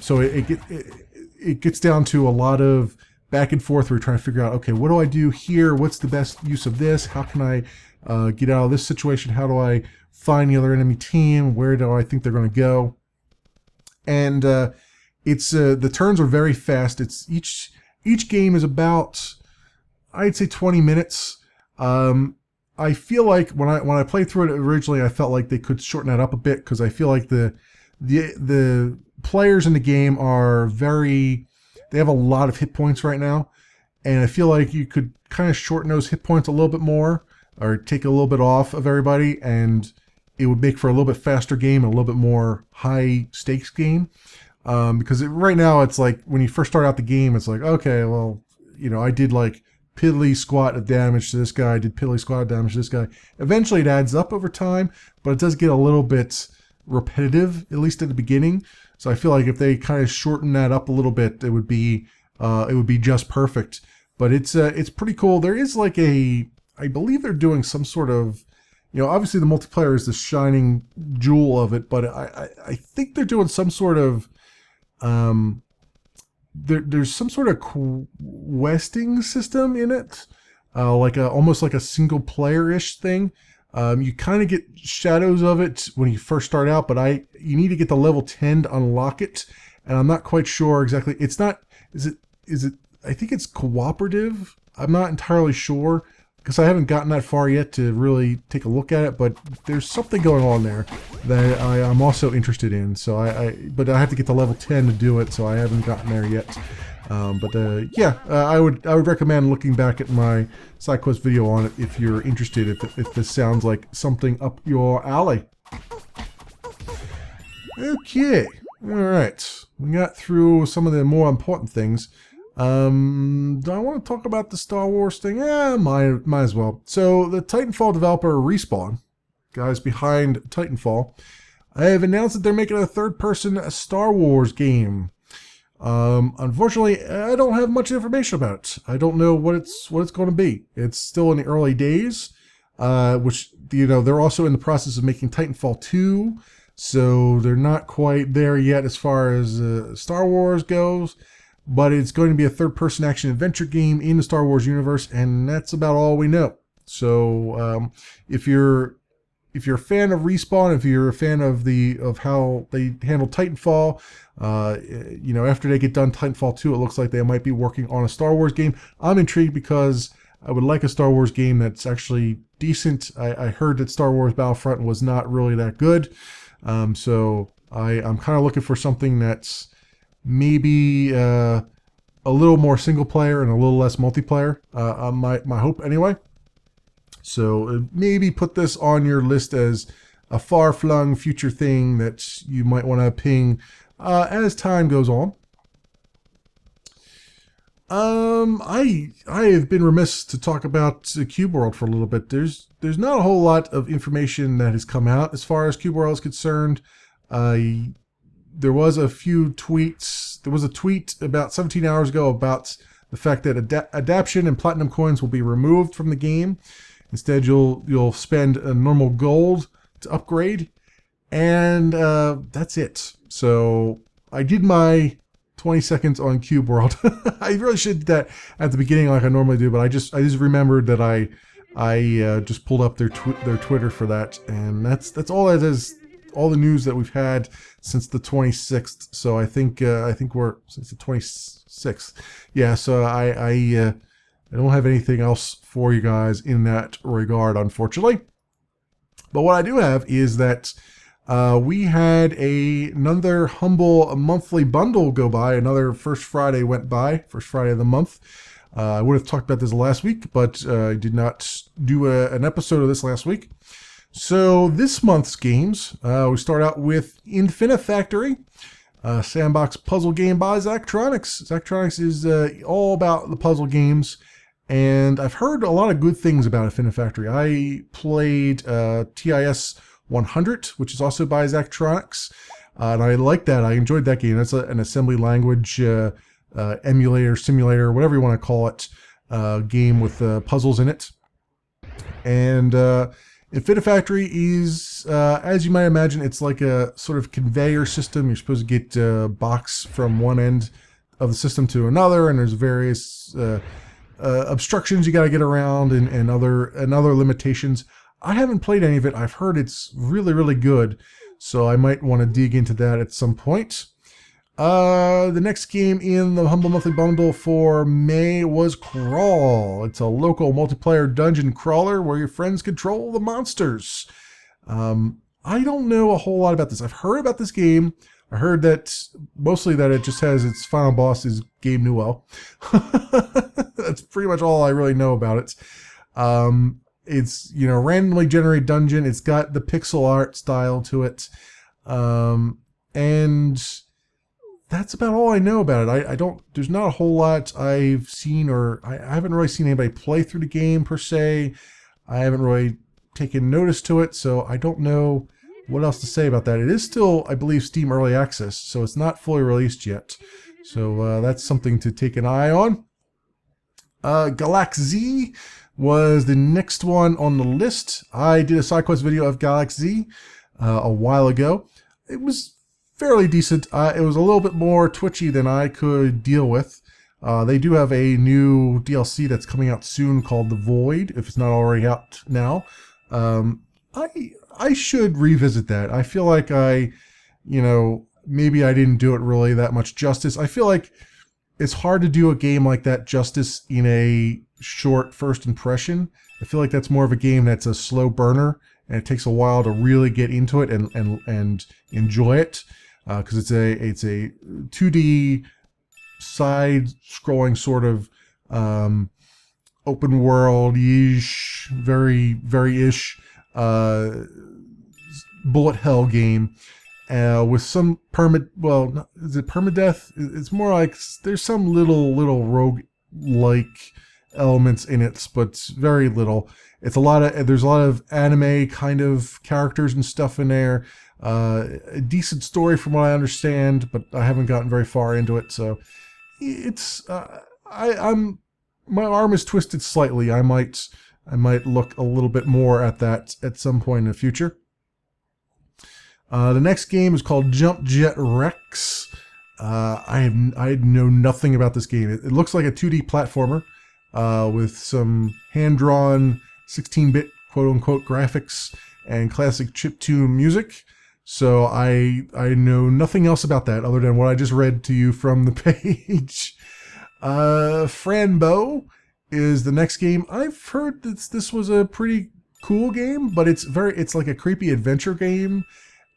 So it gets down to a lot of back and forth where you're trying to figure out, okay, what do I do here? What's the best use of this? How can I get out of this situation? How do I find the other enemy team? Where do I think they're going to go? And it's the turns are very fast. It's each game is about, I'd say, 20 minutes. I feel like when I played through it originally, I felt like they could shorten that up a bit, because I feel like the players in the game they have a lot of hit points right now, and I feel like you could kind of shorten those hit points a little bit more, or take a little bit off of everybody, and it would make for a little bit faster game and a little bit more high stakes game. Because right now it's like when you first start out the game, it's like, okay, well, I did like piddly squat of damage to this guy, I did piddly squat of damage to this guy. Eventually it adds up over time, but it does get a little bit repetitive, at least at the beginning. So I feel like if they kind of shorten that up a little bit, it would be just perfect. But it's pretty cool. There is like I believe they're doing some sort of, obviously the multiplayer is the shining jewel of it, but I think they're doing some sort of there's some sort of questing system in it, almost like a single player-ish thing. You kind of get shadows of it when you first start out, but you need to get to level 10 to unlock it, and I'm not quite sure exactly. It's not, is it, I think it's cooperative. I'm not entirely sure, because I haven't gotten that far yet to really take a look at it, but there's something going on there that I'm also interested in. So but I have to get to level 10 to do it, so I haven't gotten there yet. I would recommend looking back at my side quest video on it if you're interested, if this sounds like something up your alley. Okay, all right, we got through some of the more important things. Do I want to talk about the Star Wars thing? Yeah, might as well. So the Titanfall developer Respawn, guys behind Titanfall, have announced that they're making a third-person Star Wars game. Unfortunately, I don't have much information about it. I don't know what it's going to be. It's still in the early days, which they're also in the process of making Titanfall 2, so they're not quite there yet as far as Star Wars goes. But it's going to be a third-person action-adventure game in the Star Wars universe, and that's about all we know. So, if you're a fan of Respawn, if you're a fan of how they handle Titanfall, after they get done Titanfall 2, it looks like they might be working on a Star Wars game. I'm intrigued because I would like a Star Wars game that's actually decent. I heard that Star Wars Battlefront was not really that good, so I'm kind of looking for something that's maybe a little more single player and a little less multiplayer. My hope anyway. So maybe put this on your list as a far-flung future thing that you might want to ping as time goes on. I have been remiss to talk about Cube World for a little bit. There's not a whole lot of information that has come out as far as Cube World is concerned. There was a few tweets. There was a tweet about 17 hours ago about the fact that adaption and platinum coins will be removed from the game. Instead, you'll spend a normal gold to upgrade, and that's it. So I did my 20 seconds on Cube World. I really should do that at the beginning like I normally do, but I just remembered that I just pulled up their Twitter for that, and that's all that is. All the news that we've had since the 26th. So I think we're since the 26th. Yeah. So I don't have anything else for you guys in that regard, unfortunately. But what I do have is that we had another humble monthly bundle go by. Another First Friday went by. First Friday of the month. I would have talked about this last week, but I did not do an episode of this last week. So this month's games, we start out with Infinifactory, a sandbox puzzle game by Zachtronics. Zachtronics is all about the puzzle games, and I've heard a lot of good things about Infinifactory. I played TIS 100, which is also by Zachtronics, and I liked that. I enjoyed that game. That's an assembly language emulator, simulator, whatever you want to call it, game with puzzles in it. And Nvidia Factory is, as you might imagine, it's like a sort of conveyor system. You're supposed to get a box from one end of the system to another, and there's various obstructions you got to get around and other limitations. I haven't played any of it. I've heard it's really, really good, so I might want to dig into that at some point. The next game in the Humble Monthly Bundle for May was Crawl. It's a local multiplayer dungeon crawler where your friends control the monsters. I don't know a whole lot about this. I've heard about this game. I heard that mostly that it just has its final boss is Gabe Newell. That's pretty much all I really know about it. It's, you know, randomly generated dungeon. It's got the pixel art style to it. And that's about all I know about it. I don't, there's not a whole lot I've seen, or I haven't really seen anybody play through the game per se. I haven't really taken notice to it, so I don't know what else to say about that. It is still, I believe, Steam Early Access, so it's not fully released yet. So that's something to take an eye on. Galaxy was the next one on the list. I did a side quest video of Galaxy a while ago. It was fairly decent. It was a little bit more twitchy than I could deal with. They do have a new DLC that's coming out soon called The Void, if it's not already out now. I should revisit that. I feel like maybe I didn't do it really that much justice. I feel like it's hard to do a game like that justice in a short first impression. I feel like that's more of a game that's a slow burner, and it takes a while to really get into it and enjoy it. Because it's a 2D side-scrolling sort of open world-ish, very-ish bullet hell game with some is it permadeath? It's more like there's some little rogue-like elements in it, but very little. There's a lot of anime kind of characters and stuff in there. A decent story from what I understand, but I haven't gotten very far into it, so it's my arm is twisted slightly. I might look a little bit more at that at some point in the future. The next game is called Jump Jet Rex. I know nothing about this game. It looks like a 2D platformer with some hand-drawn 16-bit quote-unquote graphics and classic chiptune music. So I know nothing else about that other than what I just read to you from the page. Franbo is the next game. I've heard that this was a pretty cool game, but it's like a creepy adventure game,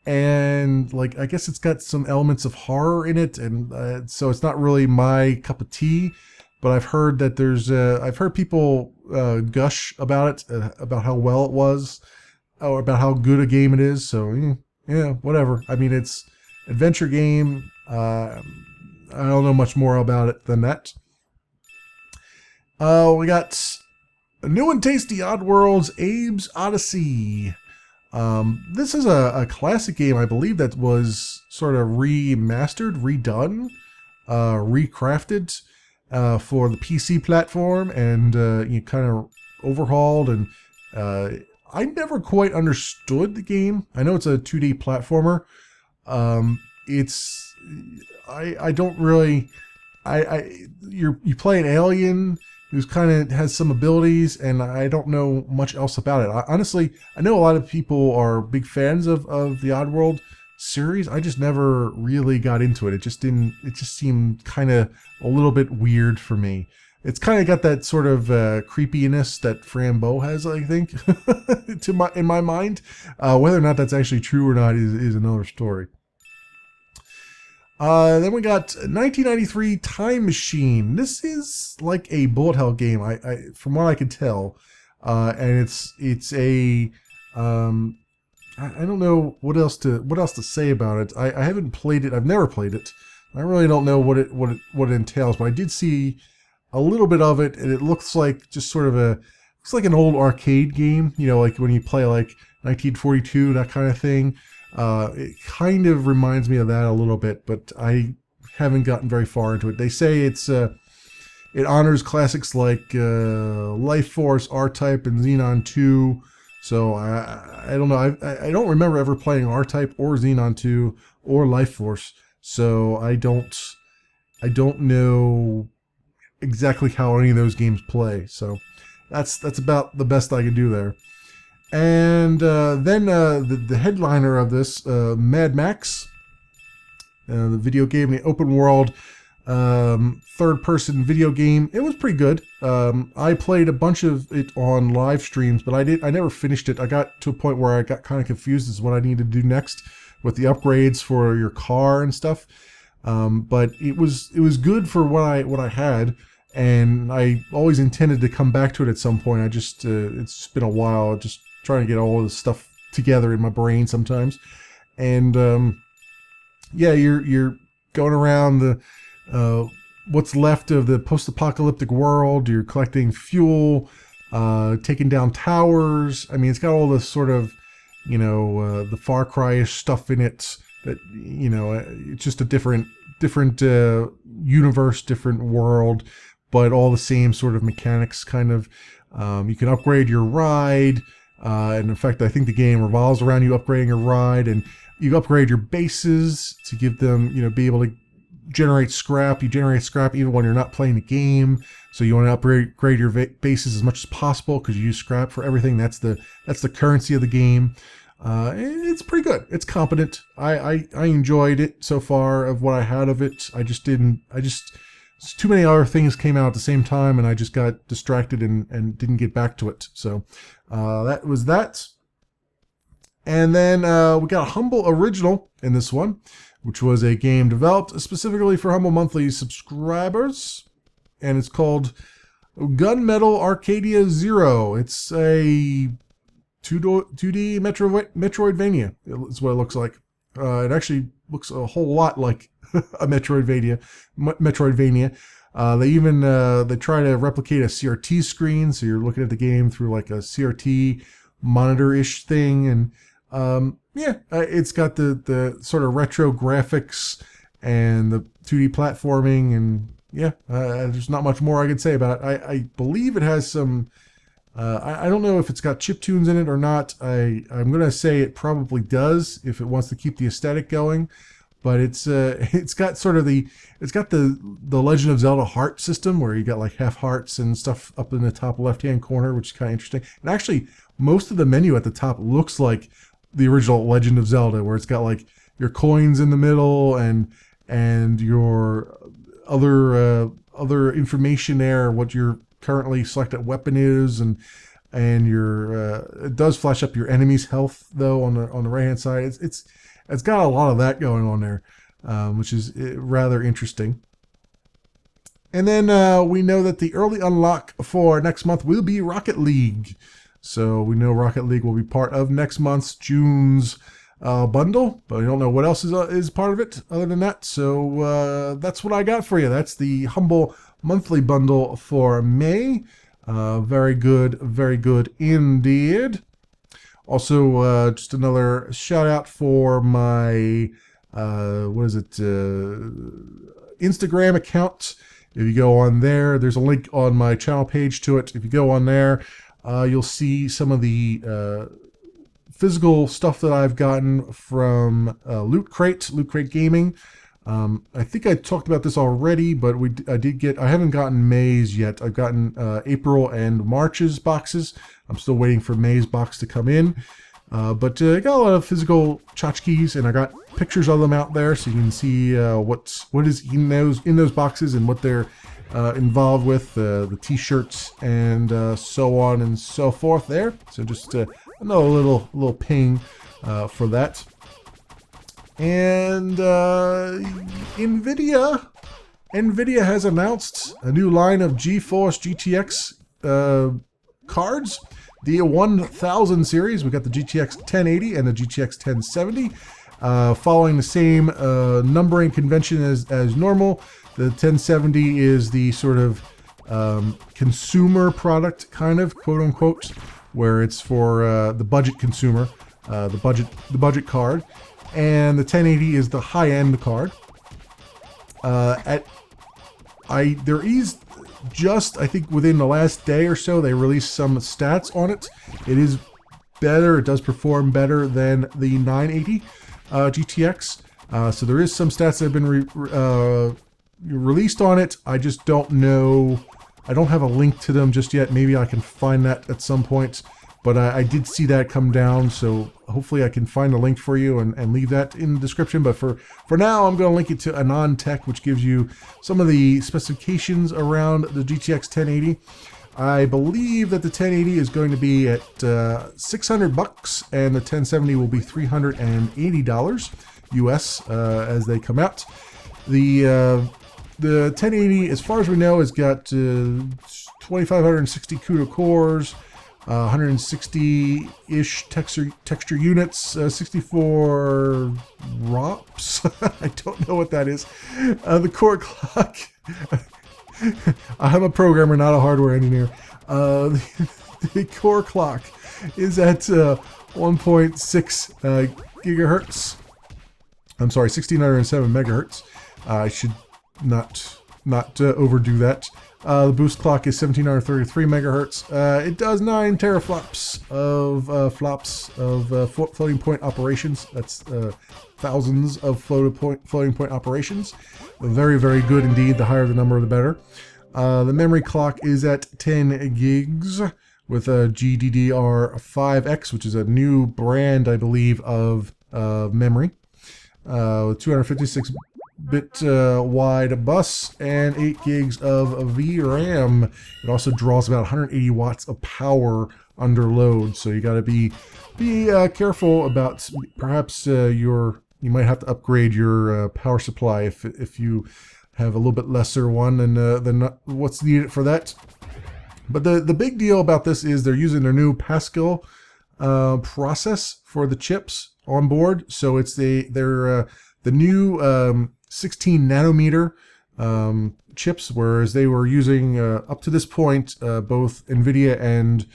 and like I guess it's got some elements of horror in it, and so it's not really my cup of tea. But I've heard that I've heard people gush about it, about how well it was, or about how good a game it is. So yeah, whatever. I mean, it's adventure game. I don't know much more about it than that. We got a new and tasty Oddworld's Abe's Odyssey. This is a classic game, I believe, that was sort of remastered, redone, recrafted for the PC platform, and you kind of overhauled. And I never quite understood the game. I know it's a 2D platformer. I don't really. You play an alien who's kind of has some abilities, and I don't know much else about it. Honestly, I know a lot of people are big fans of the Oddworld series. I just never really got into it. It just seemed kind of a little bit weird for me. It's kind of got that sort of creepiness that Frambeau has, I think, in my mind. Whether or not that's actually true or not is another story. Then we got 1993 Time Machine. This is like a bullet hell game, I from what I can tell, and it's a I don't know what else to say about it. I haven't played it. I've never played it. I really don't know what it entails, but I did see a little bit of it, and it looks like just sort of looks like an old arcade game. You know, like when you play like 1942, that kind of thing. It kind of reminds me of that a little bit, but I haven't gotten very far into it. They say it honors classics like Life Force, R-Type, and Xenon 2. So I don't know. I don't remember ever playing R-Type or Xenon 2 or Life Force. So I don't know exactly how any of those games play. So that's about the best I could do there. And then the headliner of this, Mad Max, the video game, the open world third-person video game. It was pretty good. I played a bunch of it on live streams, but I never finished it. I got to a point where I got kind of confused as to what I needed to do next with the upgrades for your car and stuff. But it was good for what I had, and I always intended to come back to it at some point. I just it's been a while, just trying to get all of this stuff together in my brain sometimes. And yeah, you're going around the what's left of the post-apocalyptic world. You're collecting fuel, taking down towers. I mean, it's got all this sort of, the Far Cry-ish stuff in it. That it's just a different universe, different world, but all the same sort of mechanics. Kind of, you can upgrade your ride, and in fact, I think the game revolves around you upgrading your ride, and you upgrade your bases to give them, be able to generate scrap. You generate scrap even when you're not playing the game, so you want to upgrade your bases as much as possible because you use scrap for everything. That's the currency of the game. It's pretty good. It's competent. I enjoyed it so far of what I had of it. Too many other things came out at the same time, and I just got distracted and didn't get back to it. So that was that. And then we got a Humble Original in this one, which was a game developed specifically for Humble Monthly subscribers, and it's called Gunmetal Arcadia Zero. It's a 2D Metroidvania is what it looks like. It actually looks a whole lot like a Metroidvania. They even they try to replicate a CRT screen, so you're looking at the game through like a CRT monitor-ish thing, and it's got the sort of retro graphics and the 2D platforming, and there's not much more I can say about it. I believe it has some. I don't know if it's got chiptunes in it or not. I'm gonna say it probably does if it wants to keep the aesthetic going, but it's got sort of the Legend of Zelda heart system where you got like half hearts and stuff up in the top left hand corner, which is kind of interesting. And actually, most of the menu at the top looks like the original Legend of Zelda, where it's got like your coins in the middle and your other information there, what your currently selected weapon is, and your it does flash up your enemy's health though on the right hand side. It's got a lot of that going on there, which is rather interesting. And then we know that the early unlock for next month will be Rocket League. So we know Rocket League will be part of next month's June's bundle, but I don't know what else is part of it other than that. So that's what I got for you. That's the Humble Monthly bundle for May. Very good indeed. Also, just another shout out for my Instagram account. If you go on there, there's a link on my channel page to it. If you go on there, you'll see some of the physical stuff that I've gotten from Loot Crate Gaming. I think I talked about this already, but I haven't gotten May's yet. I've gotten April and March's boxes. I'm still waiting for May's box to come in. But I got a lot of physical tchotchkes, and I got pictures of them out there, so you can see what is in those boxes and what they're involved with, the t-shirts and so on and so forth there. So just another little ping for that. And Nvidia has announced a new line of GeForce GTX cards. The 1000 series, we got the GTX 1080 and the GTX 1070, following the same numbering convention as normal. The 1070 is the sort of consumer product, kind of, quote unquote, where it's for the budget consumer, the budget card, and the 1080 is the high-end card. There is just, I think within the last day or so, they released some stats on it. It is better. It does perform better than the 980 GTX. So there is some stats that have been released on it. I just don't know. I don't have a link to them just yet. Maybe I can find that at some point. But I did see that come down, so hopefully I can find a link for you and leave that in the description. But for now, I'm going to link it to AnonTech, which gives you some of the specifications around the GTX 1080. I believe that the 1080 is going to be at $600, and the 1070 will be $380 US as they come out. The 1080, as far as we know, has got 2,560 CUDA cores, 160-ish texture units, 64 ROPS. I don't know what that is. The core clock. I'm a programmer, not a hardware engineer. The core clock is at 1.6 gigahertz. I'm sorry, 1607 megahertz. I should not overdo that. The boost clock is 1733 megahertz. It does 9 teraflops of floating point operations. That's thousands of floating point operations. Very, very good indeed. The higher the number, the better. The memory clock is at 10 gigs with a GDDR5X, which is a new brand, I believe, of memory. 256-bit wide bus and 8 gigs of VRAM. It also draws about 180 watts of power under load, so you got to be careful about perhaps you might have to upgrade your power supply if you have a little bit lesser one than what's needed for that. But the big deal about this is they're using their new Pascal process for the chips on board. So it's the new 16 nanometer chips, whereas they were using up to this point both Nvidia and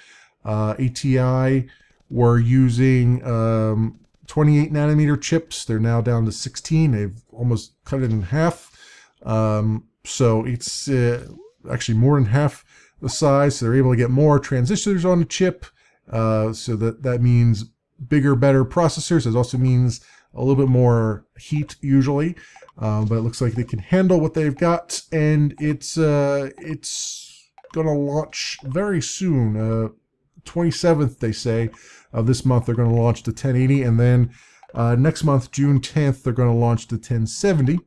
ATI were using 28 nanometer chips. They're now down to 16. They've almost cut it in half. So it's actually more than half the size. So they're able to get more transistors on the chip. So that means bigger, better processors. It also means a little bit more heat usually, but it looks like they can handle what they've got, and it's gonna launch very soon. 27th, they say, of this month they're going to launch the 1080, and then next month, June 10th, they're going to launch the 1070.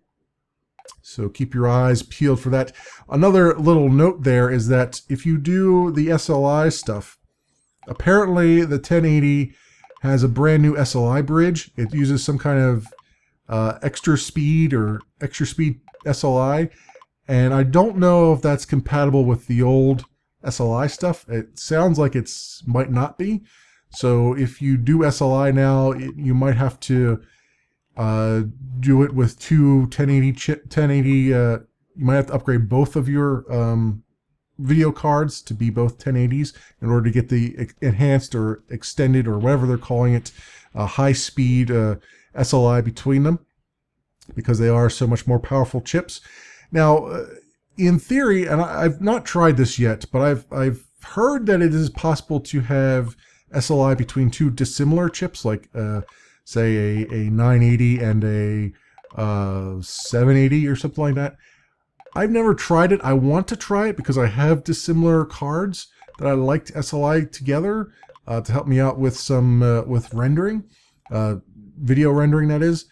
So keep your eyes peeled for that. Another little note there is that if you do the SLI stuff, apparently the 1080 has a brand new SLI bridge. It uses some kind of extra speed SLI, and I don't know if that's compatible with the old SLI stuff. It sounds like it's might not be. So if you do SLI now, you might have to do it with two 1080. You might have to upgrade both of your video cards to be both 1080s in order to get the enhanced or extended or whatever they're calling it, high-speed SLI between them, because they are so much more powerful chips. Now, in theory, and I've not tried this yet, but I've heard that it is possible to have SLI between two dissimilar chips, like say a 980 and a 780 or something like that. I've never tried it. I want to try it because I have dissimilar cards that I like to SLI together to help me out with some with rendering, video rendering, that is.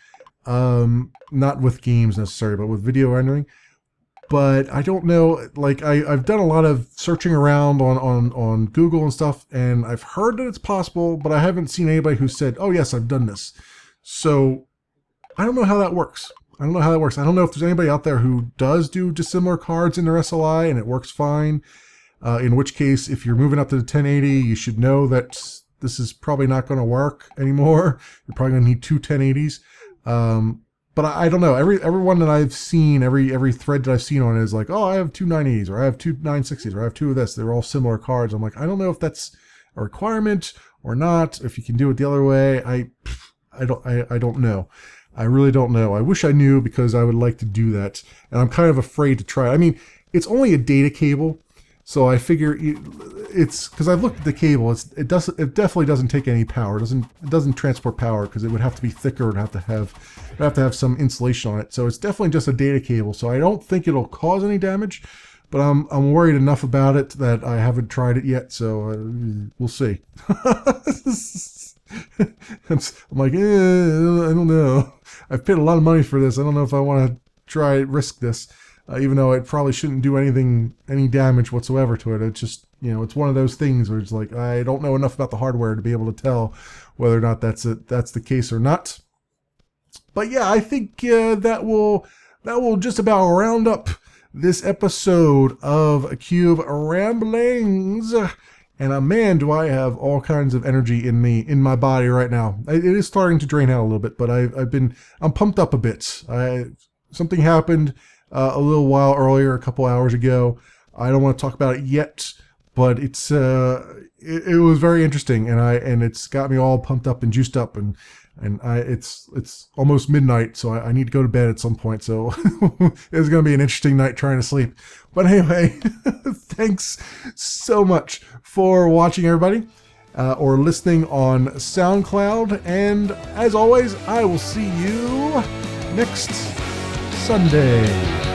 Not with games necessarily, but with video rendering. But I don't know, like I've done a lot of searching around on Google and stuff, and I've heard that it's possible, but I haven't seen anybody who said, oh yes, I've done this. So I don't know how that works. I don't know if there's anybody out there who does do dissimilar cards in their SLI and it works fine. In which case, if you're moving up to the 1080, you should know that this is probably not going to work anymore. You're probably going to need two 1080s. But I don't know. Everyone that I've seen, every thread that I've seen on it is like, oh, I have two 980s, or I have two 960s, or I have two of this. They're all similar cards. I'm like, I don't know if that's a requirement or not. If you can do it the other way, I don't know. I really don't know. I wish I knew, because I would like to do that, and I'm kind of afraid to try. I mean, it's only a data cable, So I figure it's because I've looked at the cable. It definitely doesn't take any power. It doesn't transport power because it would have to be thicker and have to have some insulation on it. So it's definitely just a data cable. So I don't think it'll cause any damage. But I'm worried enough about it that I haven't tried it yet. So we'll see. I'm like, I don't know. I've paid a lot of money for this. I don't know if I want to risk this. Even though it probably shouldn't do any damage whatsoever to it. It's just, it's one of those things where it's like, I don't know enough about the hardware to be able to tell whether or not that's the case or not. But yeah, I think that will just about round up this episode of Cube Ramblings. And man, do I have all kinds of energy in my body right now. It is starting to drain out a little bit, but I'm pumped up a bit. Something happened a little while earlier, a couple hours ago. I don't want to talk about it yet, but it was very interesting, and it's got me all pumped up and juiced up, and it's almost midnight, so I need to go to bed at some point. So it's going to be an interesting night trying to sleep. But anyway, thanks so much for watching, everybody, or listening on SoundCloud. And as always, I will see you next Sunday.